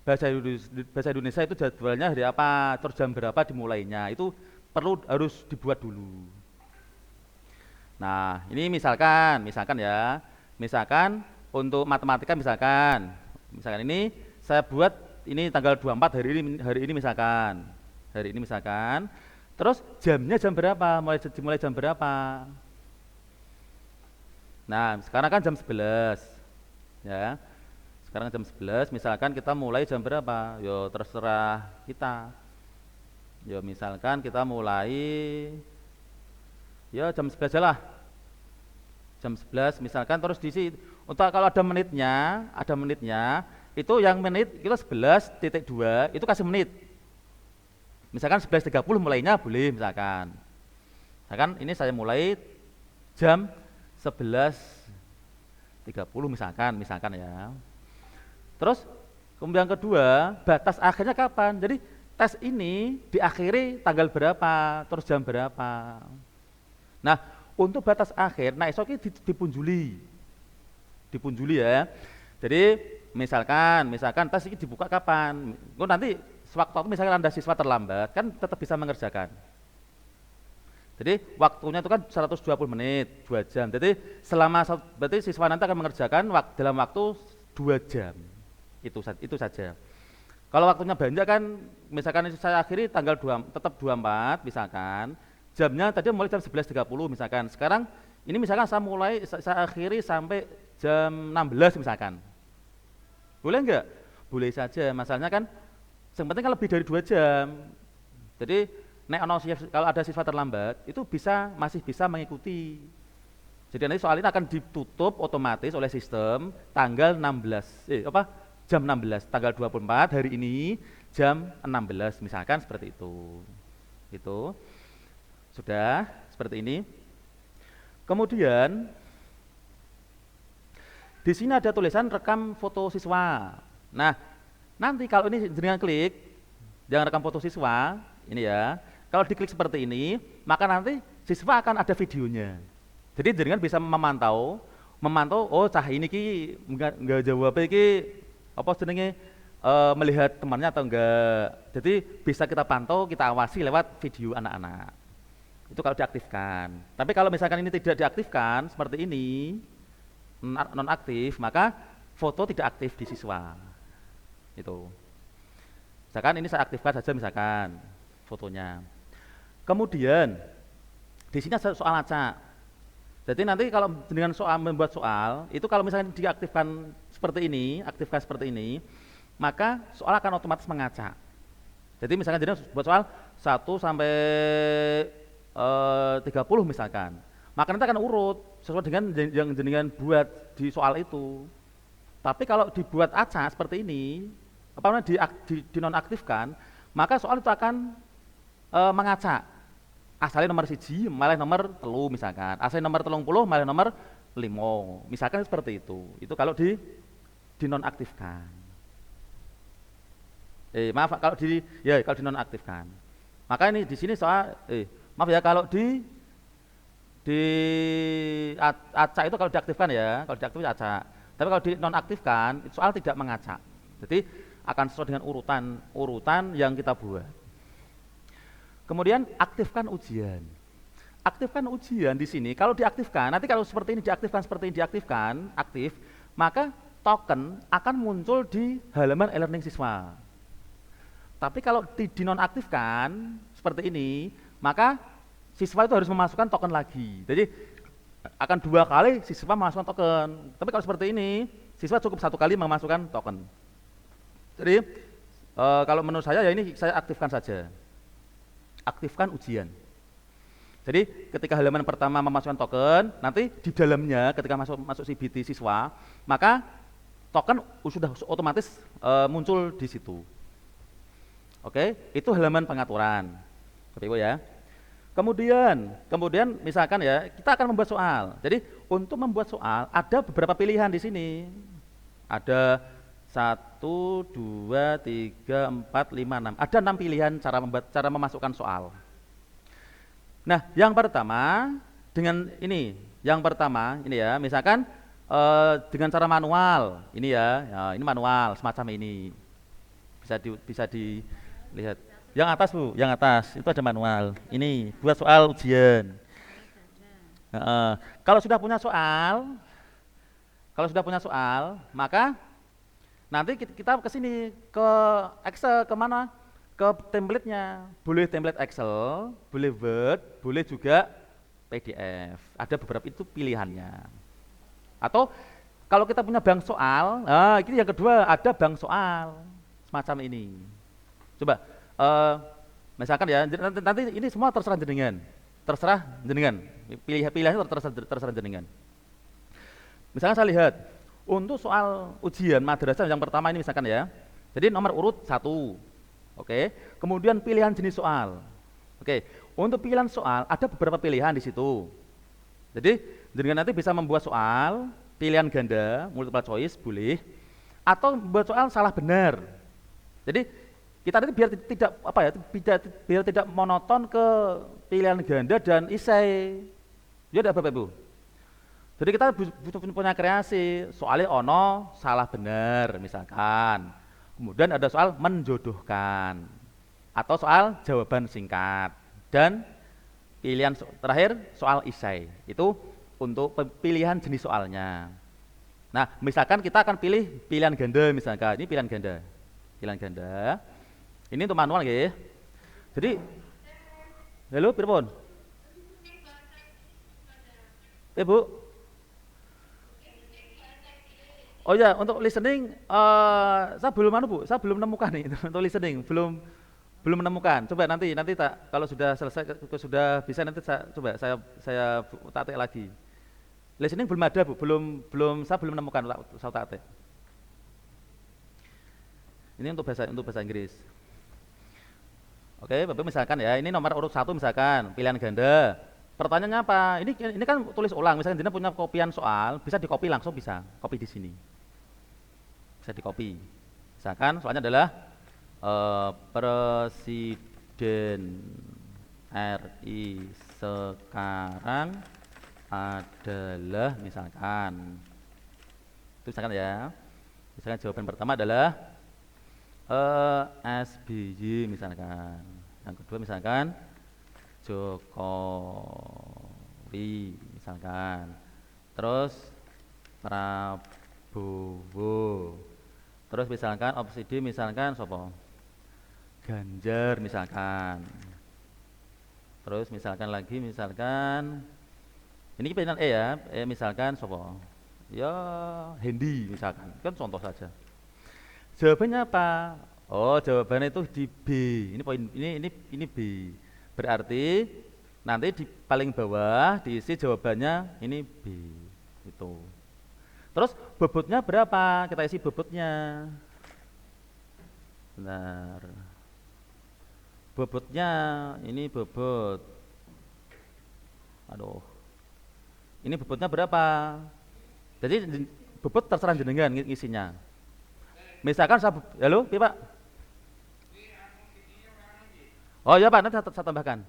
bahasa Indonesia itu jadwalnya hari apa, terus jam berapa dimulainya. Itu harus dibuat dulu. Nah, ini misalkan ya. Misalkan untuk matematika misalkan ini saya buat ini tanggal 24 hari ini misalkan. Hari ini misalkan. Terus jamnya jam berapa? Dimulai jam berapa? Nah, sekarang kan jam 11. Ya. Sekarang jam 11, misalkan kita mulai jam berapa? Yo terserah kita. Yo misalkan kita mulai ya jam 11 aja lah. Jam 11 misalkan, terus diisi untuk kalau ada menitnya, itu yang menit kita 11.2 itu kasih menit. Misalkan 11.30 mulainya boleh misalkan. Misalkan ini saya mulai jam 11.30 misalkan ya. Terus kemudian kedua, batas akhirnya kapan? Jadi tes ini diakhiri tanggal berapa, terus jam berapa. Nah, untuk batas akhir, nah esok ini dipunjuli ya. Jadi misalkan tes ini dibuka kapan? Nanti sewaktu misalkan Anda siswa terlambat, kan tetap bisa mengerjakan. Jadi waktunya itu kan 120 menit, 2 jam. Jadi berarti siswa nanti akan mengerjakan dalam waktu 2 jam. Itu saja. Kalau waktunya banyak kan, misalkan saya akhiri tanggal 24 misalkan, jamnya tadi mulai jam 11.30 misalkan. Sekarang ini misalkan saya akhiri sampai jam 16 misalkan. Boleh enggak? Boleh saja. Masalahnya kan yang penting kan lebih dari 2 jam. Jadi kalau ada siswa terlambat itu masih bisa mengikuti. Jadi nanti soal ini akan ditutup otomatis oleh sistem tanggal 16 jam 16 tanggal 24 hari ini jam 16 misalkan seperti itu. Itu sudah seperti ini. Kemudian di sini ada tulisan rekam foto siswa. Nah, nanti kalau ini dengan klik yang rekam foto siswa ini ya. Kalau diklik seperti ini, maka nanti siswa akan ada videonya. Jadi jenengan bisa memantau, oh cah ini ki enggak jawab iki apa jenenge melihat temannya atau enggak. Jadi bisa kita pantau, kita awasi lewat video anak-anak. Itu kalau diaktifkan. Tapi kalau misalkan ini tidak diaktifkan seperti ini, nonaktif, maka foto tidak aktif di siswa. Itu. Misalkan ini saya aktifkan saja misalkan fotonya. Kemudian di sini ada soal acak. Jadi nanti kalau dengan soal membuat soal, itu kalau misalnya diaktifkan seperti ini, aktifkan seperti ini, maka soal akan otomatis mengacak. Jadi misalkan jadi buat soal 1 sampai 30 misalkan. Maka nanti akan urut sesuai dengan yang jenengan buat di soal itu. Tapi kalau dibuat acak seperti ini, apa namanya dinonaktifkan, maka soal itu akan mengacak. Asalnya nomor 1 malah nomor 3 misalkan. Asalnya nomor 30 malah nomor 5. Misalkan seperti itu. Itu kalau dinonaktifkan. Maaf kalau kalau dinonaktifkan. Maka ini di sini soal maaf ya kalau di acak itu kalau diaktifkan ya, kalau diaktifkan acak. Tapi kalau dinonaktifkan soal tidak mengacak. Jadi akan sesuai dengan urutan yang kita buat. Kemudian aktifkan ujian. Aktifkan ujian di sini kalau diaktifkan, nanti kalau seperti ini diaktifkan, aktif, maka token akan muncul di halaman e-learning siswa. Tapi kalau dinonaktifkan seperti ini, maka siswa itu harus memasukkan token lagi. Jadi akan 2 kali siswa memasukkan token. Tapi kalau seperti ini, siswa cukup 1 kali memasukkan token. Jadi kalau menurut saya ya ini saya aktifkan saja. Aktifkan ujian. Jadi ketika halaman pertama memasukkan token, nanti di dalamnya ketika masuk CBT siswa, maka token sudah otomatis muncul di situ. Oke, itu halaman pengaturan. Bapak Ibu ya. Kemudian misalkan ya, kita akan membuat soal. Jadi untuk membuat soal ada beberapa pilihan di sini. Ada 1, 2, 3, 4, 5, 6. Ada 6 pilihan cara memasukkan soal. Nah, yang pertama ini ya, misalkan dengan cara manual, ini ya, ini manual semacam ini. Bisa dilihat. Yang atas Bu, yang atas itu ada manual. Ini buat soal ujian. Kalau sudah punya soal, maka nanti kita ke sini ke Excel, kemana? Ke template-nya. Boleh template Excel, boleh Word, boleh juga PDF. Ada beberapa itu pilihannya. Atau kalau kita punya bank soal, ini yang kedua ada bank soal semacam ini. Coba, misalkan ya, nanti ini semua terserah jenengan. Pilihannya terserah jenengan. Misalkan saya lihat. Untuk soal ujian madrasah yang pertama ini misalkan ya. Jadi nomor urut 1. Oke. Kemudian pilihan jenis soal. Oke. Untuk pilihan soal ada beberapa pilihan di situ. Jadi dengan nanti bisa membuat soal pilihan ganda, multiple choice boleh, atau membuat soal salah benar. Jadi kita nanti biar tidak monoton ke pilihan ganda dan isai. Ya tidak Bapak Ibu. Jadi kita punya kreasi, soalnya ono salah benar misalkan. Kemudian ada soal menjodohkan atau soal jawaban singkat dan pilihan terakhir soal isai. Itu untuk pilihan jenis soalnya. Nah, misalkan kita akan pilih pilihan ganda misalkan. Ini pilihan ganda. Ini untuk manual ya. Jadi halo Pirpon. Bu. Oh ya, untuk listening, saya belum menemukan nih untuk listening, belum menemukan. Coba nanti kalau sudah selesai, sudah bisa nanti saya tak lagi. Listening belum ada Bu, saya belum menemukan saya tak. Ini untuk bahasa Inggris. Oke, Bapak misalkan ya, ini nomor urut 1 misalkan, pilihan ganda. Pertanyaannya apa? Ini kan tulis ulang, misalkan Dina punya kopian soal, bisa dikopi langsung bisa, kopi di sini. Bisa dikopi. Misalkan soalnya adalah Presiden RI sekarang adalah misalkan. Itu misalkan ya. Misalkan jawaban pertama adalah SBY misalkan. Yang kedua misalkan Jokowi misalkan. Terus Prabowo. Terus misalkan opsi D misalkan sapa? Ganjar misalkan. Terus misalkan lagi misalkan ini pilihan E ya, misalkan sapa? Ya Hendy misalkan. Kan contoh saja. Jawabannya apa? Oh, jawabannya itu di B. Ini poin ini B. Berarti nanti di paling bawah diisi jawabannya ini B. Itu. Terus bobotnya berapa? Kita isi bobotnya. Benar. Bobotnya ini bobot. Aduh. Ini bobotnya berapa? Jadi bobot terserah jenengan ngisinya. Misalkan halo, iya Pak. Oh iya Pak, nanti saya tambahkan.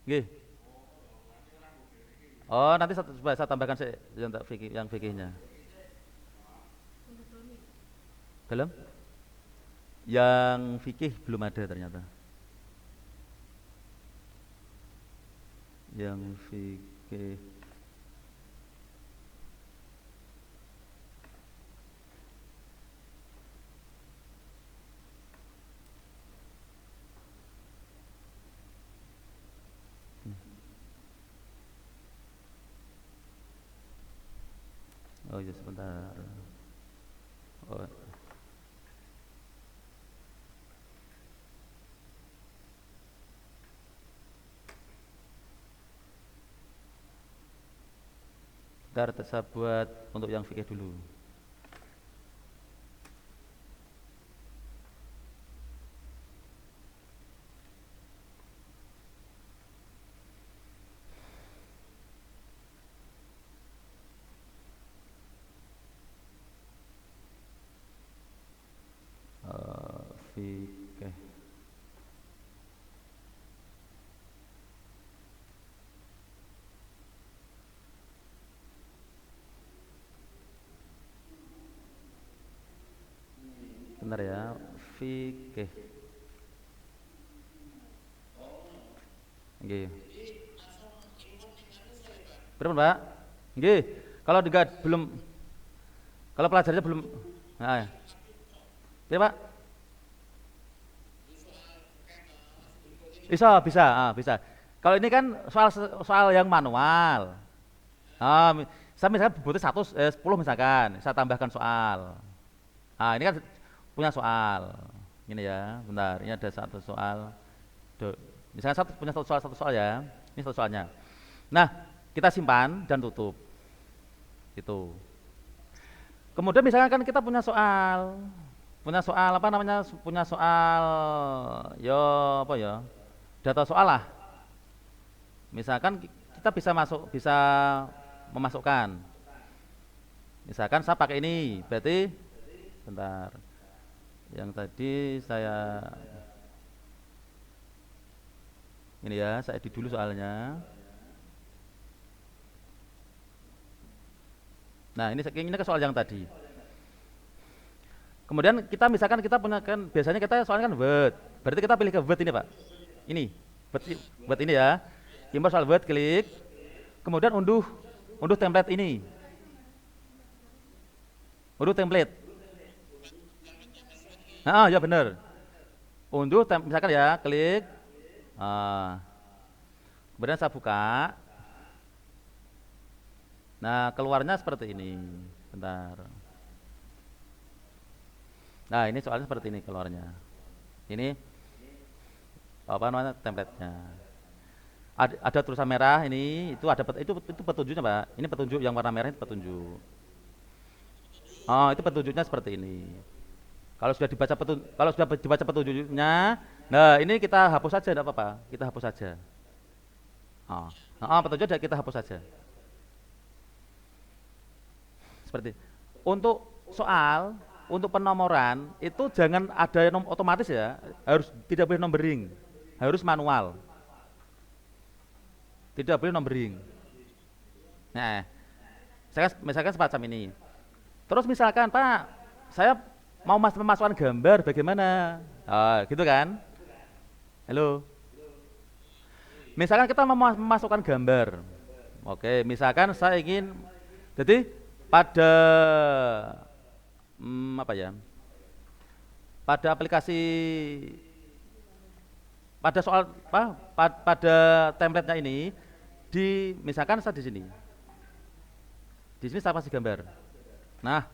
Nggih. Oh, nanti saya tambahkan yang fikihnya. Belum? Yang fikih belum ada ternyata. Yang fikih oh iya sebentar. Oh. Bentar, saya buat untuk yang fikih dulu. Fikih. Bentar ya, fikih. Nggih. Berapa, Pak? Nggih. Kalau belum kalau pelajarnya belum nah. Ya, Pak? Bisa. Kalau ini kan soal yang manual. Saya misalkan butuh 10 misalkan, saya tambahkan soal. Ini kan punya soal. Ini ya, bentar. Ini ada satu soal. Misalnya punya satu soal ya. Ini satu soalnya. Nah, kita simpan dan tutup. Itu. Kemudian misalkan kan kita punya soal apa namanya? Punya soal apa ya? Data soal lah. Misalkan kita bisa memasukkan. Misalkan saya pakai ini, berarti bentar. Yang tadi saya ini ya, saya edit dulu soalnya. Nah, ini ke soal yang tadi. Kemudian misalkan kita punya kan biasanya kita soalnya kan Word. Berarti kita pilih ke Word ini, Pak. Ini. Word ini ya. Import soal Word, klik. Kemudian unduh template ini. Unduh template. Ya benar. Misalkan ya, klik. Kemudian saya buka. Nah, keluarnya seperti ini. Bentar. Nah, ini soalnya seperti ini keluarnya. Ini apa namanya template-nya. Ada tulisan merah ini, itu petunjuknya, Pak. Ini petunjuk yang warna merah itu petunjuk. Itu petunjuknya seperti ini. Kalau sudah dibaca petunjuknya, nah ini kita hapus saja, tidak apa-apa. Kita hapus saja. Petunjuknya kita hapus saja. Seperti untuk soal, untuk penomoran itu jangan ada yang otomatis ya, tidak boleh numbering, harus manual. Tidak boleh numbering. Nah, misalkan semacam ini. Terus misalkan Pak, saya mau memasukkan gambar bagaimana? Gitu kan? Halo. Misalkan kita memasukkan gambar. Oke, misalkan saya ingin, jadi pada apa ya? Pada aplikasi, pada soal apa? Pada template-nya ini, misalkan saya di sini. Di sini saya kasih gambar. Nah,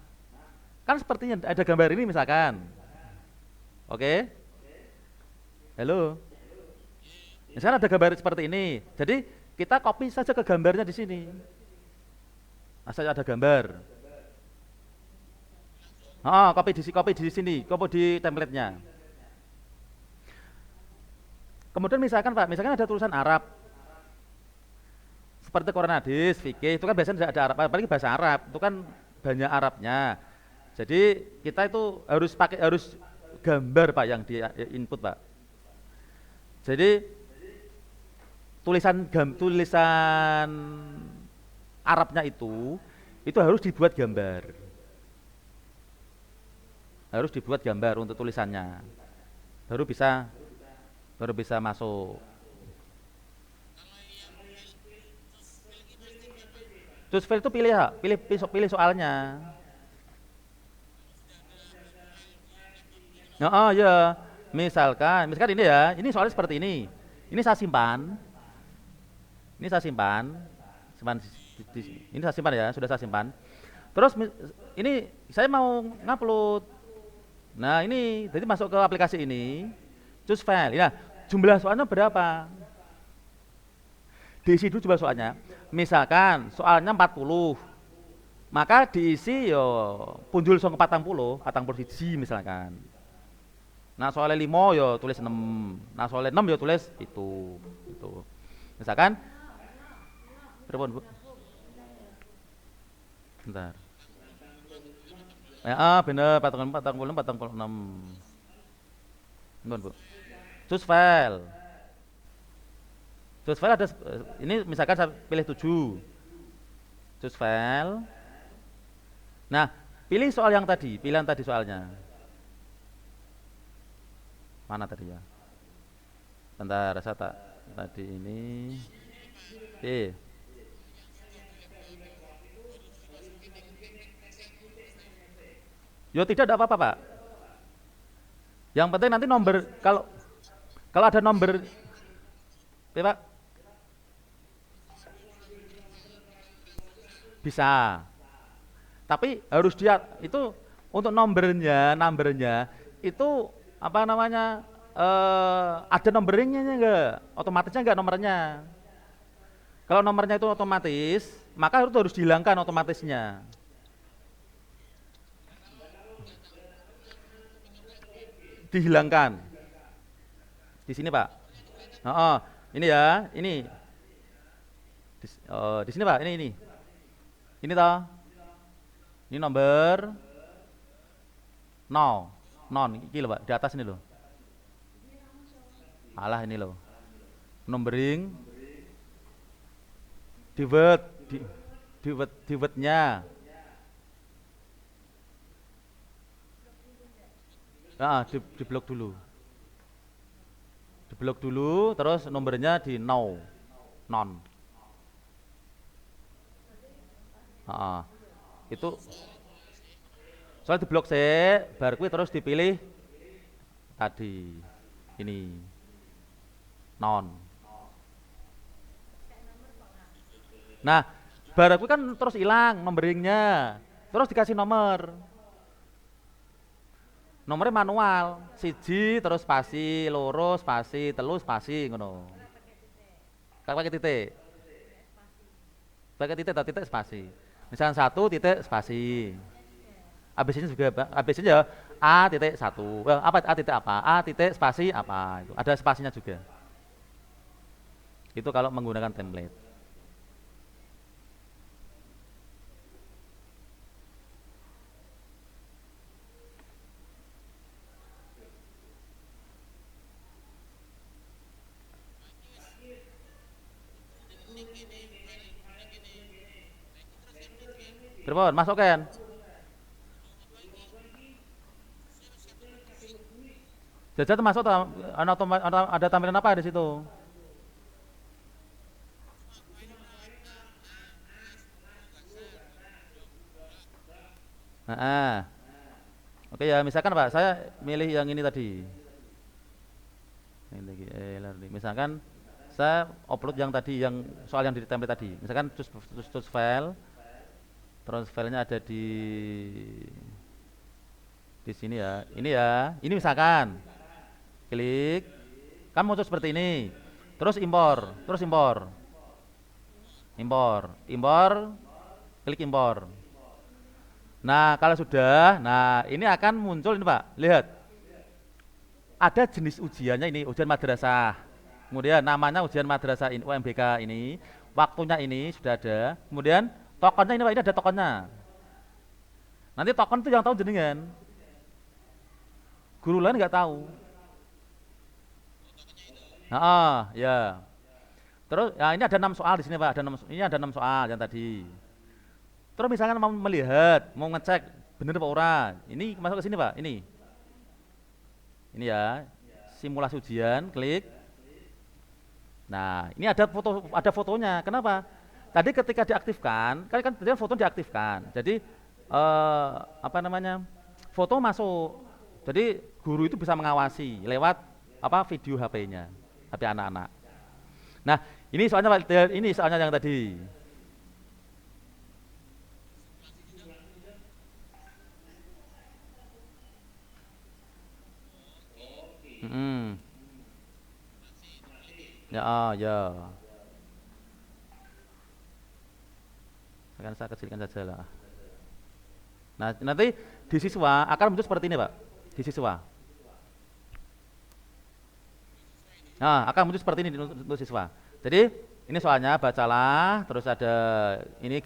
kan sepertinya ada gambar ini misalkan. Oke? Halo. Misalkan ada gambar seperti ini. Jadi kita copy saja ke gambarnya di sini. Nah, saya ada gambar. Copy di sini, copy di template-nya. Kemudian misalkan Pak, misalkan ada tulisan Arab. Seperti Quran hadis, fikih, itu kan biasanya tidak ada Arab, apalagi bahasa Arab, itu kan banyak Arabnya. Jadi kita itu harus gambar Pak yang di input Pak. Jadi tulisan Arabnya itu harus dibuat gambar. Harus dibuat gambar untuk tulisannya. Baru bisa masuk. Terus file itu pilih soalnya. Oh ya, misalkan ini ya, ini soalnya seperti ini. Ini saya simpan. Ini saya simpan. Ini saya simpan ya, sudah saya simpan. Terus ini saya mau ngupload. Nah ini, jadi masuk ke aplikasi ini, choose file. Nah, jumlah soalnya berapa? Diisi dulu jumlah soalnya. Misalkan soalnya 40, maka diisi yo punjul song 40 siji misalkan. Nah soalnya 5 yo tulis 6, nah soalnya 6 yo tulis itu. Misalkan, berapa Bu? Bentar. Bener, 46. Bener Bu. Choose file. Choose file ada, ini misalkan saya pilih 7. Choose file. Nah, pilih soal yang tadi, pilihan tadi soalnya. Mana tadi ya? Bentar, saya tadi ini. Yo tidak ada apa-apa Pak. Yang penting nanti nomor, kalau ada nomor, Pak, bisa. Tapi harus dia itu untuk numbernya itu apa namanya, ada numberingnya enggak? Otomatisnya enggak nomornya. Kalau nomornya itu otomatis, maka itu harus dihilangkan otomatisnya. Dihilangkan di sini Pak. Ini ya, ini di sini Pak, ini toh, ini nomor non ini loh Pak, di atas ini loh. Alah ini loh, numbering, di word-nya. Di blok dulu, terus nomornya di non. Itu soalnya di blok C, bar kuwi terus dipilih tadi ini non. Nah, bar kuwi kan terus hilang nomberingnya, terus dikasih nomor. Nomornya manual, siji terus spasi, loro spasi, telu spasi ngono. Pakai titik. Pakai titik atau titik spasi. Misalnya 1 titik spasi. ABC-nya juga, ABC-nya ya A titik 1. A titik apa? A titik spasi apa itu. Ada spasinya juga. Itu kalau menggunakan template. Pripun? Masuk kan? Jajal termasuk ada tampilan apa di situ? Nah, oke ya, misalkan Pak, saya milih yang ini tadi. Ini learning. Misalkan saya upload yang tadi, yang soal yang di template tadi. Misalkan choose file, terus filenya ada di sini ya. Ini ya. Ini misalkan klik, kan muncul seperti ini. Terus impor, impor, klik impor. Nah, kalau sudah, nah ini akan muncul ini Pak. Lihat. Ada jenis ujiannya ini, ujian madrasah. Kemudian namanya ujian madrasah ini, UMBK ini, waktunya ini sudah ada. Kemudian tokennya ini Pak, ini ada tokennya. Nanti token itu yang tahu jenengan. Guru lain nggak tahu. Nah, ya. Terus ya ini ada 6 soal di sini Pak, ini ada 6 soal yang tadi. Terus misalkan mau melihat, mau ngecek bener apa ora. Ini masuk ke sini Pak, ini. Ini ya, simulasi ujian, klik. Nah, ini ada fotonya. Kenapa? Tadi ketika diaktifkan, kan tadi foto diaktifkan. Jadi apa namanya? Foto masuk. Jadi guru itu bisa mengawasi lewat apa video HP-nya, HP anak-anak. Nah, ini soalnya Pak, ini soalnya yang tadi. Ya, ya. Akan saya kecilkan saja lah. Nah, nanti di siswa akan muncul seperti ini, Pak. Di siswa. Nah, akan muncul seperti ini untuk siswa. Jadi, ini soalnya bacalah, terus ada ini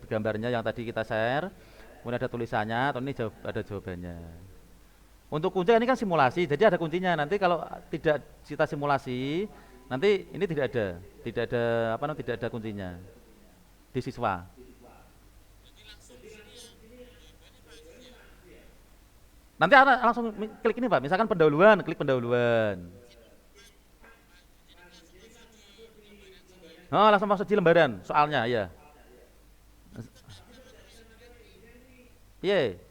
gambarnya yang tadi kita share. Kemudian ada tulisannya, atau ini ada jawabannya. Untuk kunci ini kan simulasi, jadi ada kuncinya. Nanti kalau tidak kita simulasi, nanti ini tidak ada apa namanya, tidak ada kuncinya di siswa. Nanti langsung klik ini Pak, misalkan pendahuluan, klik pendahuluan. Oh, langsung masuk di lembaran soalnya, ya. Iya.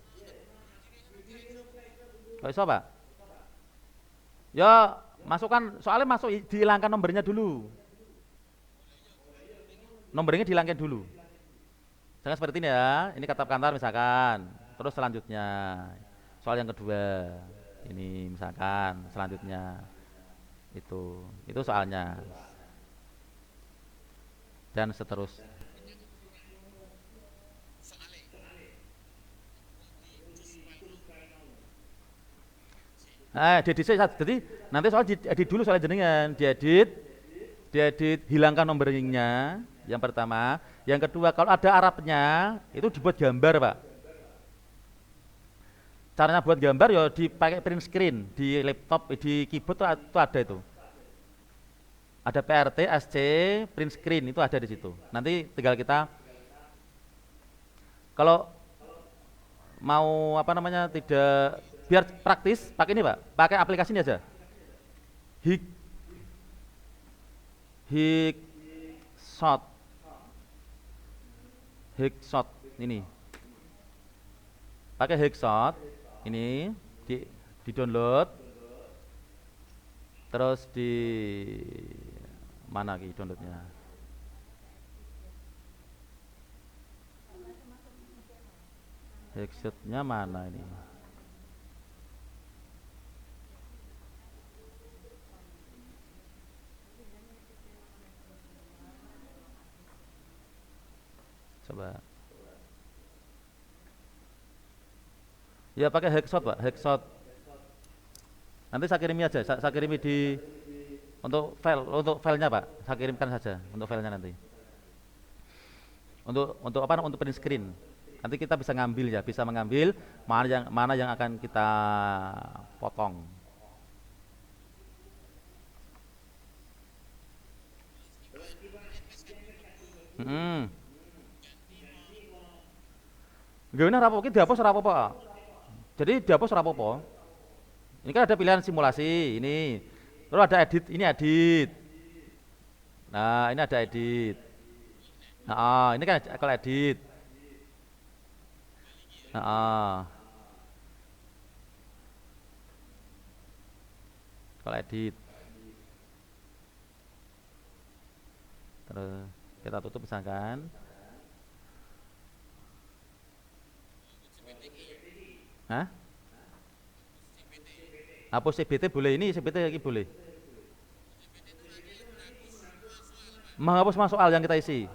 Kok iso Pak? Ya, masukkan soalnya dihilangkan nomornya dulu. Nomornya dihilangkan dulu. Misalkan seperti ini ya, ini kata kantor misalkan. Terus selanjutnya soal yang kedua. Ini misalkan selanjutnya itu soalnya. Dan seterusnya. Jadi nanti soal diedit dulu soal jenengan, diedit, hilangkan nomornya yang pertama. Yang kedua, kalau ada Arabnya itu dibuat gambar Pak. Caranya buat gambar ya dipakai print screen di laptop, di keyboard itu ada itu. Ada PRT, SC, print screen itu ada di situ. Nanti tinggal kita kalau mau apa namanya tidak biar praktis pakai ini Pak, pakai aplikasi ini aja. Hikshot ini. Pakai Hikshot ini di download. Terus di mana lagi downloadnya? Hikshotnya mana ini? Coba. Ya pakai Hikshot Pak, Hikshot. Nanti saya kirimi aja, saya kirimi untuk filenya Pak, saya kirimkan saja untuk filenya nanti. Untuk apa? Untuk print screen. Nanti kita bisa ngambil ya, bisa mengambil mana yang akan kita potong. Gimana rapopo ki dihapus ora apa-apa. Jadi dihapus ora apa-apa. Ini kan ada pilihan simulasi ini. Terus ada edit, ini edit. Nah, ini ada edit. Nah, ini kan kalau edit. Heeh. Kalau edit, terus kita tutup misalkan. Hah? Hapus CBT boleh, ini CBT lagi boleh. Menghapus semua soal yang kita isi.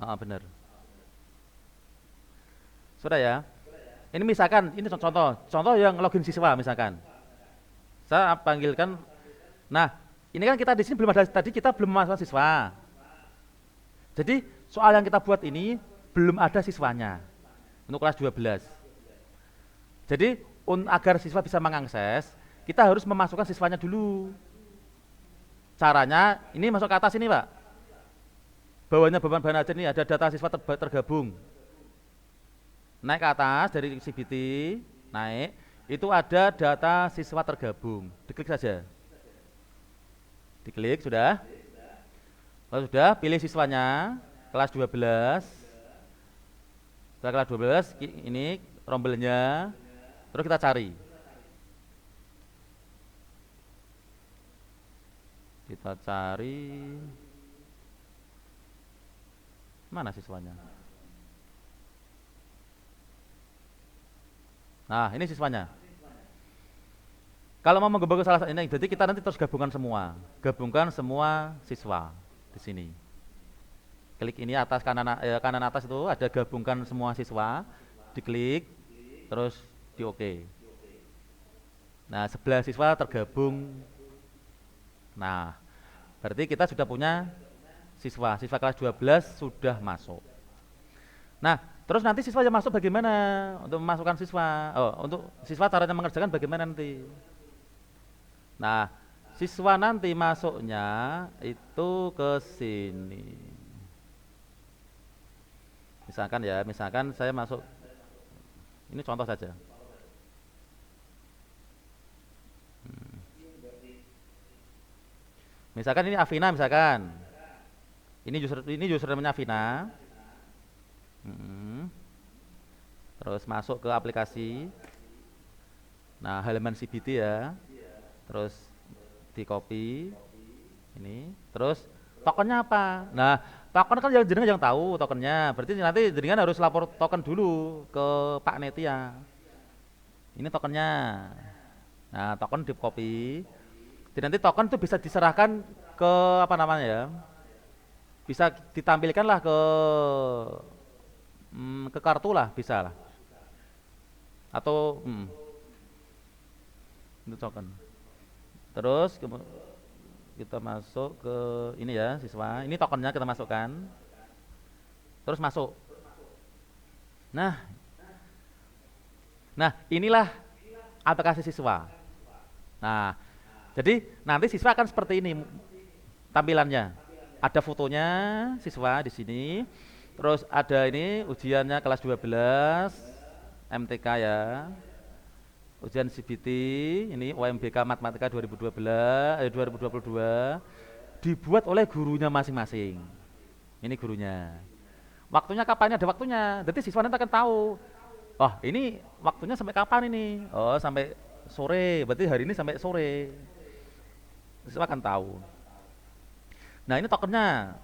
Ah, benar. Sudah ya. Ini misalkan, ini contoh yang login siswa misalkan. Saya panggilkan. Nah, ini kan kita di sini belum ada, tadi kita belum memasukkan siswa. Jadi soal yang kita buat ini belum ada siswanya untuk kelas 12. Jadi agar siswa bisa mengakses, kita harus memasukkan siswanya dulu. Caranya ini masuk ke atas ini, Pak. Bawahnya beban aja nih, ada data siswa tergabung. Naik ke atas dari CBT, naik, itu ada data siswa tergabung. Diklik saja. Diklik, sudah. Kalau sudah, pilih siswanya, kelas 12. Setelah kelas 12, ini rombelnya, terus kita cari. Kita cari, mana siswanya? Nah, ini siswanya. Kalau mau menggabungkan salah satu ini, jadi kita nanti terus gabungkan semua siswa di sini. Klik ini atas kanan atas itu ada gabungkan semua siswa, diklik, terus di OK. Nah, 11 siswa tergabung. Nah, berarti kita sudah punya siswa kelas 12 sudah masuk. Nah, terus nanti siswa yang masuk bagaimana untuk memasukkan siswa? Untuk siswa caranya mengerjakan bagaimana nanti? Nah, siswa nanti masuknya itu ke sini. Misalkan saya masuk, ini contoh saja. Misalkan ini Afina, misalkan. Ini user namanya Afina. Terus masuk ke aplikasi. Nah, halaman CBT ya. Terus di copy ini, terus tokennya apa? Nah, token kan jenengan yang tahu tokennya. Berarti nanti jenengan harus lapor token dulu ke Pak Netia. Ini tokennya. Nah, token di copy. Jadi nanti token itu bisa diserahkan ke apa namanya ya? Bisa ditampilkan lah ke kartu lah, bisa lah. Atau itu token. Terus kita masuk ke ini ya, siswa. Ini tokennya kita masukkan. Terus masuk. Nah, inilah aplikasi siswa. Nah, jadi nanti siswa akan seperti ini tampilannya. Ada fotonya siswa di sini. Terus ada ini ujiannya kelas 12 MTK ya. Ujian CBT ini UMBK Matematika 2022 dibuat oleh gurunya masing-masing. Ini gurunya. Waktunya kapan? Ada waktunya. Jadi siswa nanti akan tahu. Oh, ini waktunya sampai kapan ini? Oh, sampai sore. Berarti hari ini sampai sore. Siswa akan tahu. Nah, ini tokennya.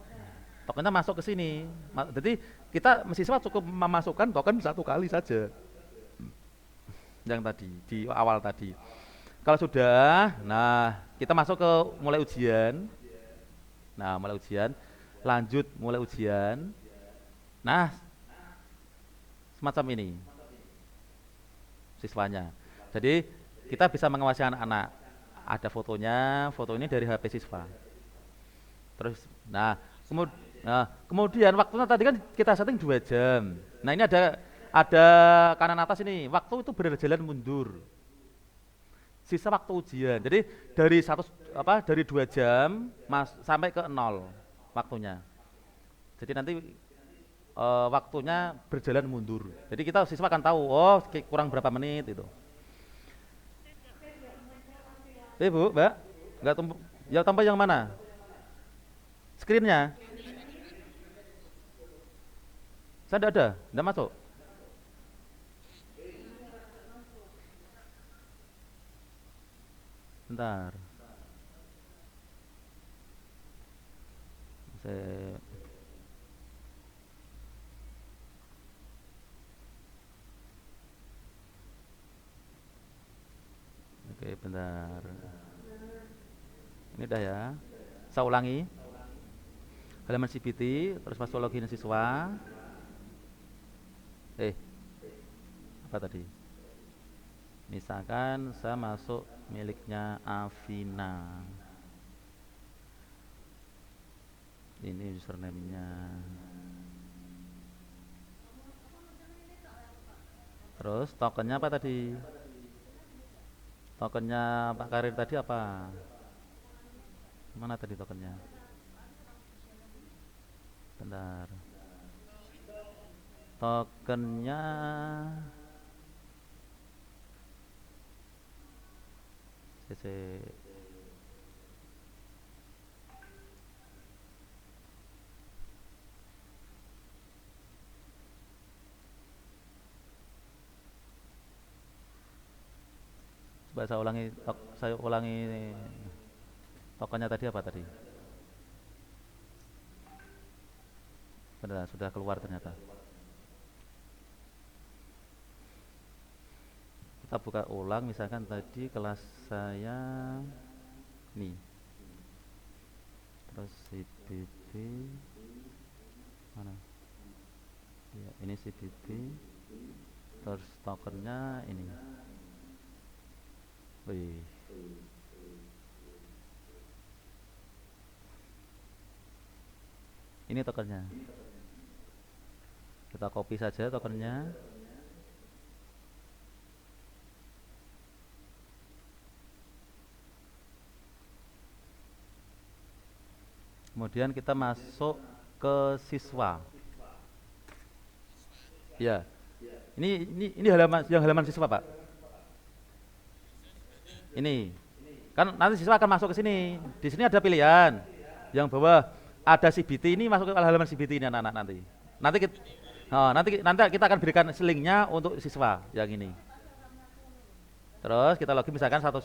Tokennya masuk ke sini. Jadi kita siswa cukup memasukkan token satu kali saja. Yang tadi di awal tadi. Kalau sudah, nah kita masuk ke mulai ujian. Nah, mulai ujian, lanjut mulai ujian. Nah, semacam ini siswanya. Jadi kita bisa mengawasi anak-anak. Ada fotonya, foto ini dari HP siswa. Terus, kemudian waktunya tadi kan kita setting 2 jam. Nah, ini ada kanan atas ini, waktu itu berjalan mundur. Sisa waktu ujian. Jadi dari 2 jam sampai ke 0 waktunya. Jadi nanti waktunya berjalan mundur. Jadi kita siswa akan tahu, oh kurang berapa menit itu. Bu, Mbak, nggak tumpuk. Ya tambah yang mana? Screennya. Saya tidak masuk. Bentar. Saya Oke, bentar. Ini udah ya. Saya ulangi. Halaman CBT, terus masuk login siswa. Apa tadi? Misalkan saya masuk miliknya Avina. Ini username-nya. Terus tokennya apa tadi? Tokennya Pak Karir tadi apa? Mana tadi tokennya? Bentar. Tokennya CC. Coba saya ulangi tokennya tadi apa tadi? Benar, sudah keluar ternyata. Kita buka ulang, misalkan tadi kelas saya nih. Terus CBT mana? Ya, ini CBT. Terus tokennya ini. Wih. Ini tokennya. Kita copy saja tokennya. Kemudian kita masuk ke siswa. Ya. Ini halaman siswa, Pak. Ini. Kan nanti siswa akan masuk ke sini. Di sini ada pilihan. Yang bawah ada CBT, ini masuk ke halaman CBT ini anak-anak nanti. Nanti kita akan berikan linknya untuk siswa yang ini. Terus kita login misalkan satu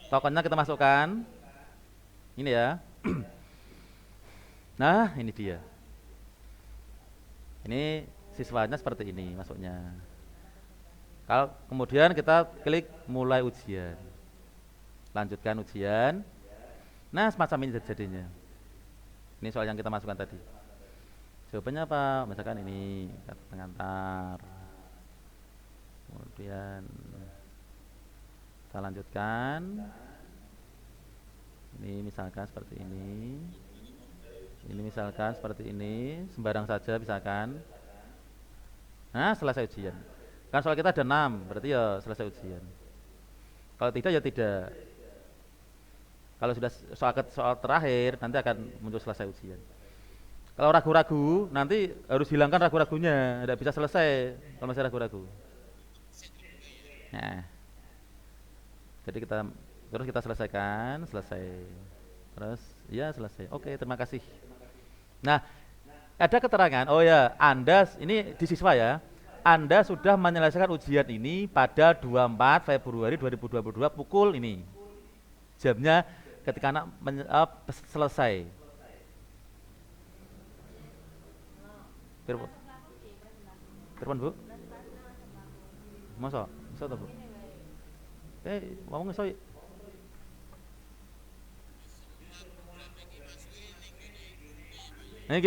tokennya kita masukkan. Ini ya. Nah, ini dia. Ini siswanya seperti ini masuknya. Kalau kemudian kita klik mulai ujian. Lanjutkan ujian. Nah, semacam ini jadinya. Ini soal yang kita masukkan tadi. Jawabannya apa? Misalkan ini kata pengantar. Kemudian kita lanjutkan. Ini misalkan seperti ini. Ini misalkan seperti ini, sembarang saja misalkan. Nah, selesai ujian. Kan soal kita ada 6, berarti ya selesai ujian. Kalau tidak ya tidak. Kalau sudah soal terakhir, nanti akan muncul selesai ujian. Kalau ragu-ragu, nanti harus hilangkan ragu-ragunya, tidak bisa selesai kalau masih ragu-ragu. Nah, jadi terus kita selesaikan, selesai. Terus, ya selesai. Oke, terima kasih. Nah, ada keterangan, oh ya, Anda, ini di siswa ya, Anda sudah menyelesaikan ujian ini pada 24 Februari 2022 pukul ini. Jamnya ketika anak selesai. Telepon Bu? Masa tak Bu? Ngomong ngeso. Ini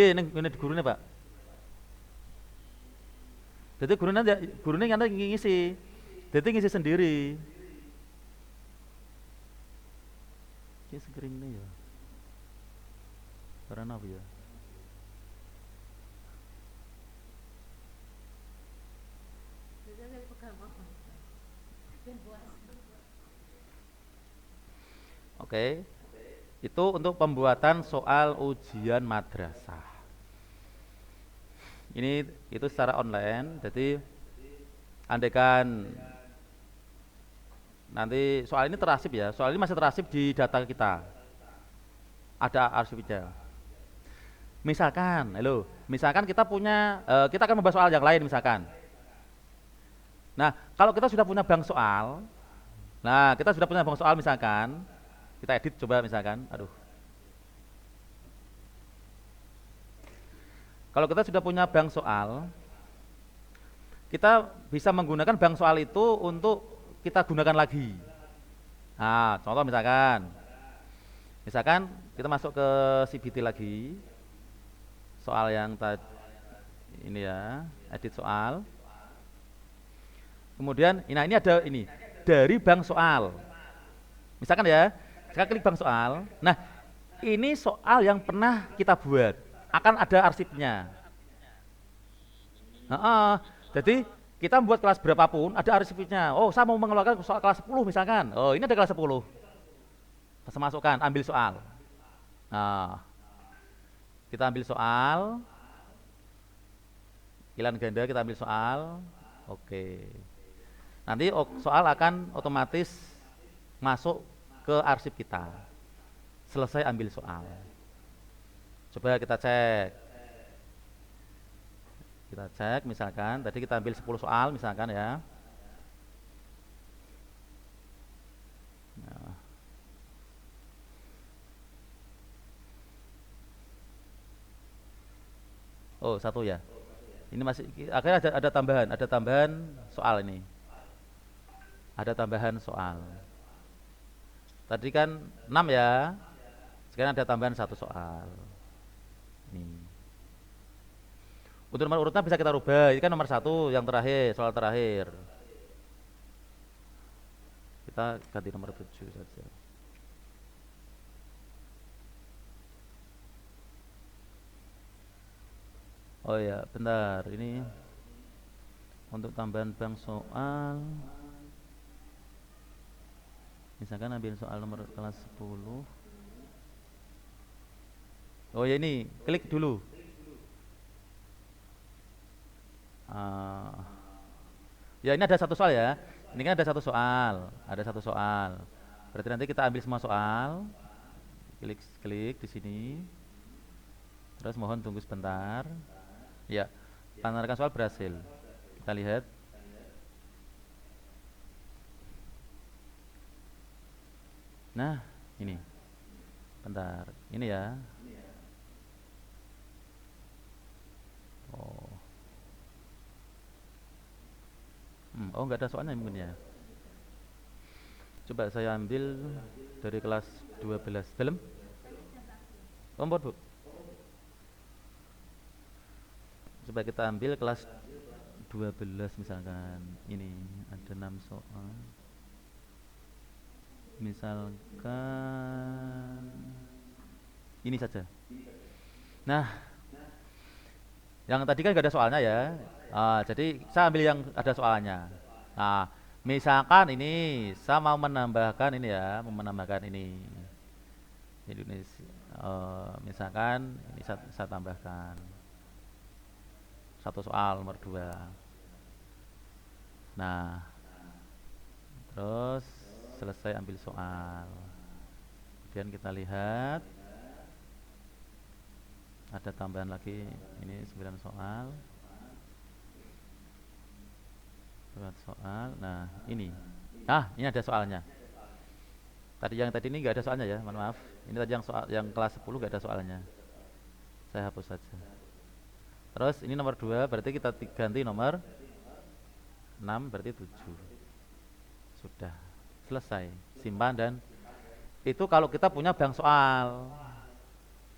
gurune Pak. Jadi gurunya kan ngisi. Jadi ngisi sendiri. Ini screen ini ya. Karena apa ya? Oke. Itu untuk pembuatan soal ujian madrasah. Itu secara online. Jadi andaikan nanti soal ini terarsip ya. Soal ini masih terarsip di data kita. Ada arsipnya. Misalkan kita punya, kita akan membahas soal yang lain misalkan. Nah, kalau kita sudah punya bank soal, misalkan, kita edit coba misalkan, aduh. Kalau kita sudah punya bank soal, kita bisa menggunakan bank soal itu untuk kita gunakan lagi. Nah, contoh misalkan kita masuk ke CBT lagi, soal yang tadi ini ya, edit soal. Kemudian, nah ini ada ini dari bank soal. Misalkan ya, saya klik bank soal. Nah, ini soal yang pernah kita buat, akan ada arsipnya. Jadi kita membuat kelas berapapun, ada arsipnya. Oh, saya mau mengeluarkan soal kelas 10 misalkan. Oh, ini ada kelas 10. Saya masukkan, ambil soal. Nah, kita ambil soal. Pilihan ganda kita ambil soal. Oke. Nanti soal akan otomatis masuk ke arsip kita. Selesai ambil soal. Coba kita cek. Kita cek misalkan, tadi kita ambil 10 soal misalkan ya. Nah. Oh, satu ya. Ini masih akhirnya ada tambahan soal ini. Ada tambahan soal. Tadi kan 6 ya. Sekarang ada tambahan 1 soal. Ini. Untuk nomor urutnya bisa kita rubah. Ini kan nomor 1 yang terakhir, soal terakhir. Kita ganti nomor 7 saja. Oh ya, bentar. Ini untuk tambahan bank soal. Misalkan ambil soal nomor kelas 10. Oh ya, ini klik dulu. Ya, ini ada 1 soal ya. Ini kan ada 1 soal, Berarti nanti kita ambil semua soal. Klik di sini. Terus mohon tunggu sebentar. Ya, panarkan soal berhasil. Kita lihat. Nah, ini. Bentar, ini ya. Oh. Oh, enggak ada soalnya mungkin ya. Coba saya ambil dari kelas 12. Dalam? Kompor, Bu. Coba kita ambil kelas 12 misalkan. Ini ada 6 soal. Misalkan ini saja. Nah, yang tadi kan gak ada soalnya ya. Jadi saya ambil yang ada soalnya. Nah, misalkan ini saya mau menambahkan ini ya, Indonesia. Misalkan ini saya tambahkan 1 soal nomor 2. Nah, terus selesai ambil soal. Kemudian kita lihat ada tambahan lagi, ini 9 soal. Nah, ini. Ini ada soalnya. Tadi ini enggak ada soalnya ya, mohon maaf. Ini tadi yang kelas 10 enggak ada soalnya. Saya hapus saja. Terus ini nomor 2, berarti kita ganti nomor 6, berarti 7. Sudah selesai, simpan. Dan itu kalau kita punya bank soal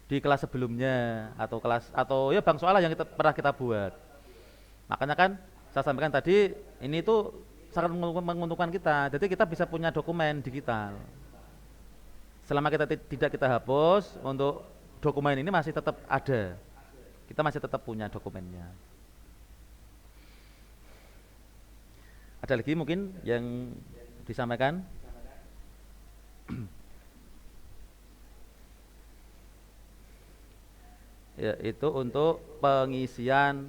di kelas sebelumnya atau ya bank soal yang pernah kita buat. Makanya kan saya sampaikan tadi, ini tuh sangat menguntungkan kita. Jadi kita bisa punya dokumen digital. Selama kita tidak kita hapus, untuk dokumen ini masih tetap ada. Kita masih tetap punya dokumennya. Ada lagi mungkin yang disampaikan? Ya, itu untuk pengisian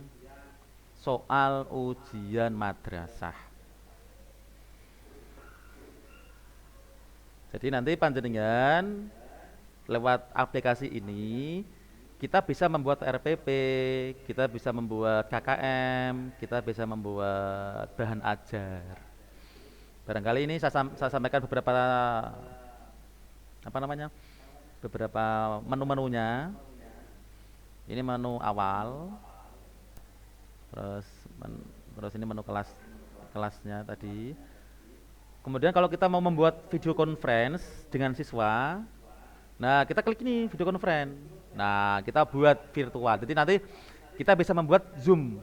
soal ujian madrasah. Jadi nanti panjenengan lewat aplikasi ini kita bisa membuat RPP, kita bisa membuat KKM, kita bisa membuat bahan ajar. Barangkali ini saya sampaikan beberapa apa namanya, beberapa menu-menunya. Ini menu awal, terus terus ini menu kelasnya tadi. Kemudian kalau kita mau membuat video conference dengan siswa, nah kita klik ini video conference. Nah kita buat virtual. Jadi nanti kita bisa membuat Zoom,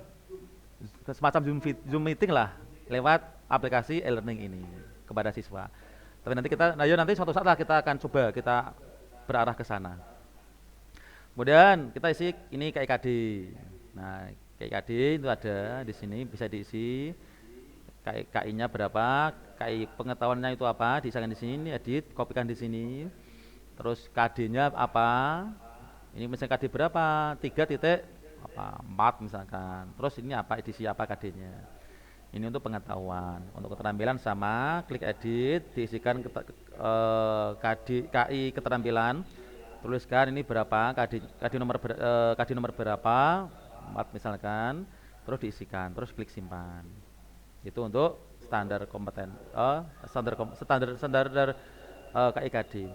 semacam Zoom meeting lah lewat aplikasi e-learning ini kepada siswa. Tapi nanti nanti suatu saat lah kita akan coba kita berarah ke sana. Kemudian kita isi ini KIKD. Nah, KIKD itu ada di sini, bisa diisi. KI-nya berapa? KI pengetahuannya itu apa? Diisikan di sini, edit, kopikan di sini. Terus KD-nya apa? Ini misalnya KD berapa? 3.4 misalkan. Terus ini apa? Edisi apa KD-nya? Ini untuk pengetahuan, untuk keterampilan sama klik edit, diisikan KI keterampilan. Tuliskan ini berapa, KD nomor berapa, 4 misalkan, terus diisikan, terus klik simpan. Itu untuk standar kompeten, standar KIKD.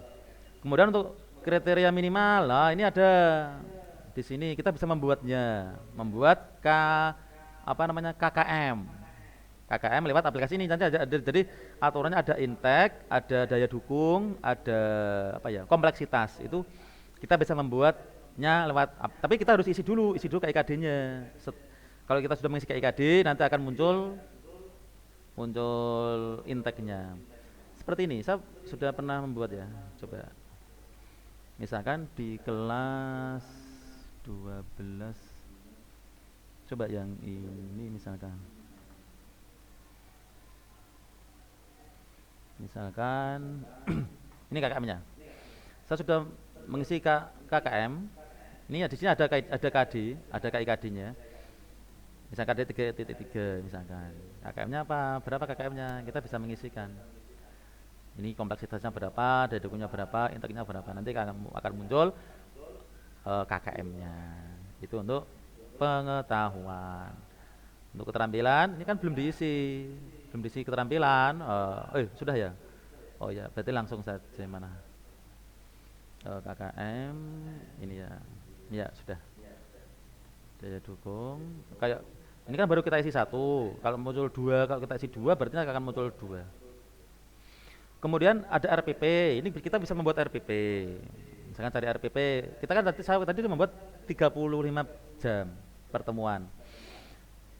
Kemudian untuk kriteria minimal, nah ini ada di sini kita bisa membuat KKM lewat aplikasi ini. Nanti jadi aturannya ada intake, ada daya dukung, ada kompleksitas. Itu kita bisa membuatnya lewat, tapi kita harus isi dulu KIKD-nya. Kalau kita sudah mengisi KIKD, nanti akan muncul intake-nya. Seperti ini, saya sudah pernah membuat ya. Coba. Misalkan di kelas 12, coba yang ini misalkan ini KKM-nya. Saya sudah mengisi KKM. Ini di sini ada KD, ada KIKD-nya. Misalkan KD 3.3 misalkan. KKM-nya apa? Berapa KKM-nya? Kita bisa mengisikan. Ini kompleksitasnya berapa, daya dukungnya berapa, intake-nya berapa. Nanti akan muncul KKM-nya. Itu untuk pengetahuan. Untuk keterampilan ini kan belum diisi keterampilan. Sudah ya. Oh ya, berarti langsung saja mana? KKM ini ya. Ya, sudah. Daya dukung. Kayak ini kan baru kita isi 1. Kalau muncul 2, kalau kita isi 2 berarti akan muncul 2. Kemudian ada RPP. Ini kita bisa membuat RPP. Misalkan cari RPP. Kita kan saya tadi membuat 35 jam pertemuan.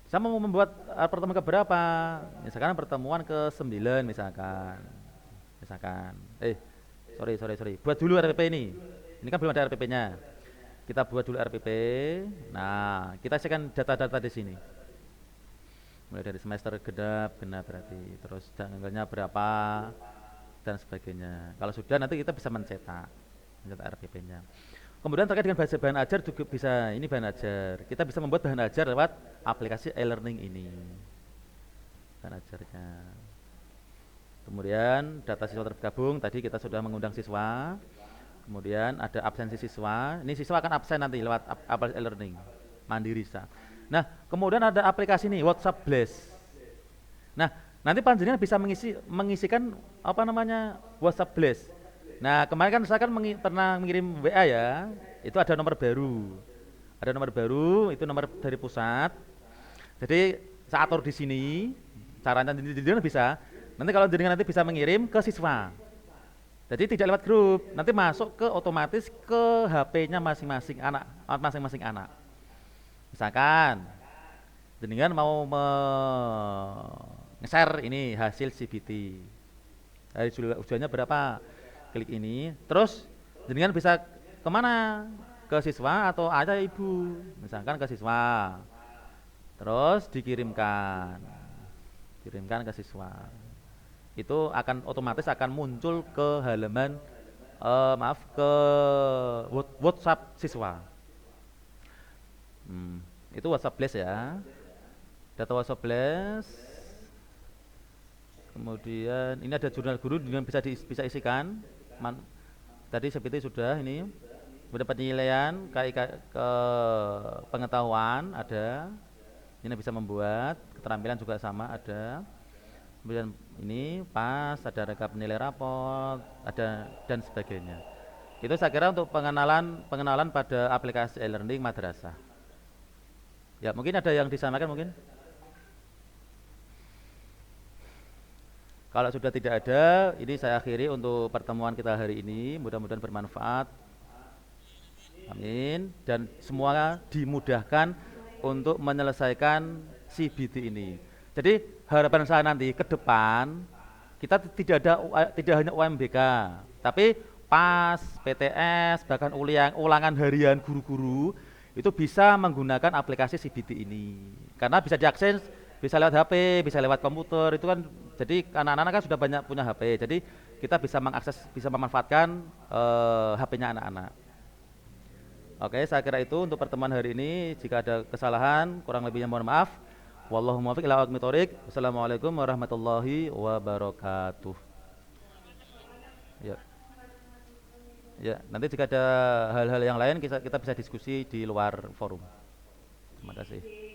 Saya mau membuat pertemuan ke berapa? Misalkan pertemuan ke 9 misalkan. Sorry. Buat dulu RPP ini. Ini kan belum ada RPP-nya. Kita buat dulu RPP. Nah, kita isikan data-data di sini. Mulai dari semester genap berarti, terus tanggalnya berapa dan sebagainya. Kalau sudah nanti kita bisa mencetak RPP-nya. Kemudian terkait dengan bahan ajar juga bisa, ini bahan ajar. Kita bisa membuat bahan ajar lewat aplikasi e-learning ini. Bahan ajarnya. Kemudian data siswa tergabung, tadi kita sudah mengundang siswa. Kemudian ada absensi siswa. Ini siswa akan absen nanti lewat aplikasi e-learning. Mandiri sah. Nah, kemudian ada aplikasi nih WhatsApp Blast. Nah, nanti panjenengan bisa mengisikan WhatsApp Blast. Nah, kemarin kan saya pernah mengirim WA ya. Itu ada nomor baru. Itu nomor dari pusat. Jadi saya atur di sini. Caranya jenengan bisa. Nanti kalau jenengan nanti bisa mengirim ke siswa. Jadi tidak lewat grup. Nanti masuk otomatis ke HP-nya masing-masing anak. Misalkan jenengan mau nge-share ini hasil CBT. Dari ujiannya berapa? Klik ini, terus jenengan bisa kemana? Ke siswa atau ayah ibu, misalkan ke siswa, terus dikirimkan ke siswa. Itu akan otomatis akan muncul ke halaman ke WhatsApp siswa. Itu WhatsApp Blast ya. Data WhatsApp Blast. Kemudian ini ada jurnal guru dengan bisa isikan. Tadi seperti sudah ini. Kemudian penilaian, ke pengetahuan ada. Ini bisa membuat, keterampilan juga sama ada. Kemudian ini pas, ada rekap nilai raport, ada dan sebagainya. Itu saya kira untuk pengenalan pada aplikasi e-learning madrasah. Ya, mungkin ada yang disampaikan mungkin. Kalau sudah tidak ada, ini saya akhiri untuk pertemuan kita hari ini. Mudah-mudahan bermanfaat. Amin. Dan semua dimudahkan untuk menyelesaikan CBT ini. Jadi harapan saya nanti ke depan kita tidak hanya UMBK, tapi PAS, PTS, bahkan ulangan harian guru-guru itu bisa menggunakan aplikasi CBT ini. Karena bisa diakses, bisa lewat HP, bisa lewat komputer, itu kan jadi anak-anak kan sudah banyak punya HP. Jadi kita bisa mengakses, bisa memanfaatkan HP-nya anak-anak. Oke, saya kira itu untuk pertemuan hari ini. Jika ada kesalahan, kurang lebihnya mohon maaf. Wallahu muwaffiq ila aqwamit thoriq. Wassalamualaikum warahmatullahi wabarakatuh. Ya. Ya, nanti jika ada hal-hal yang lain kita bisa diskusi di luar forum. Terima kasih.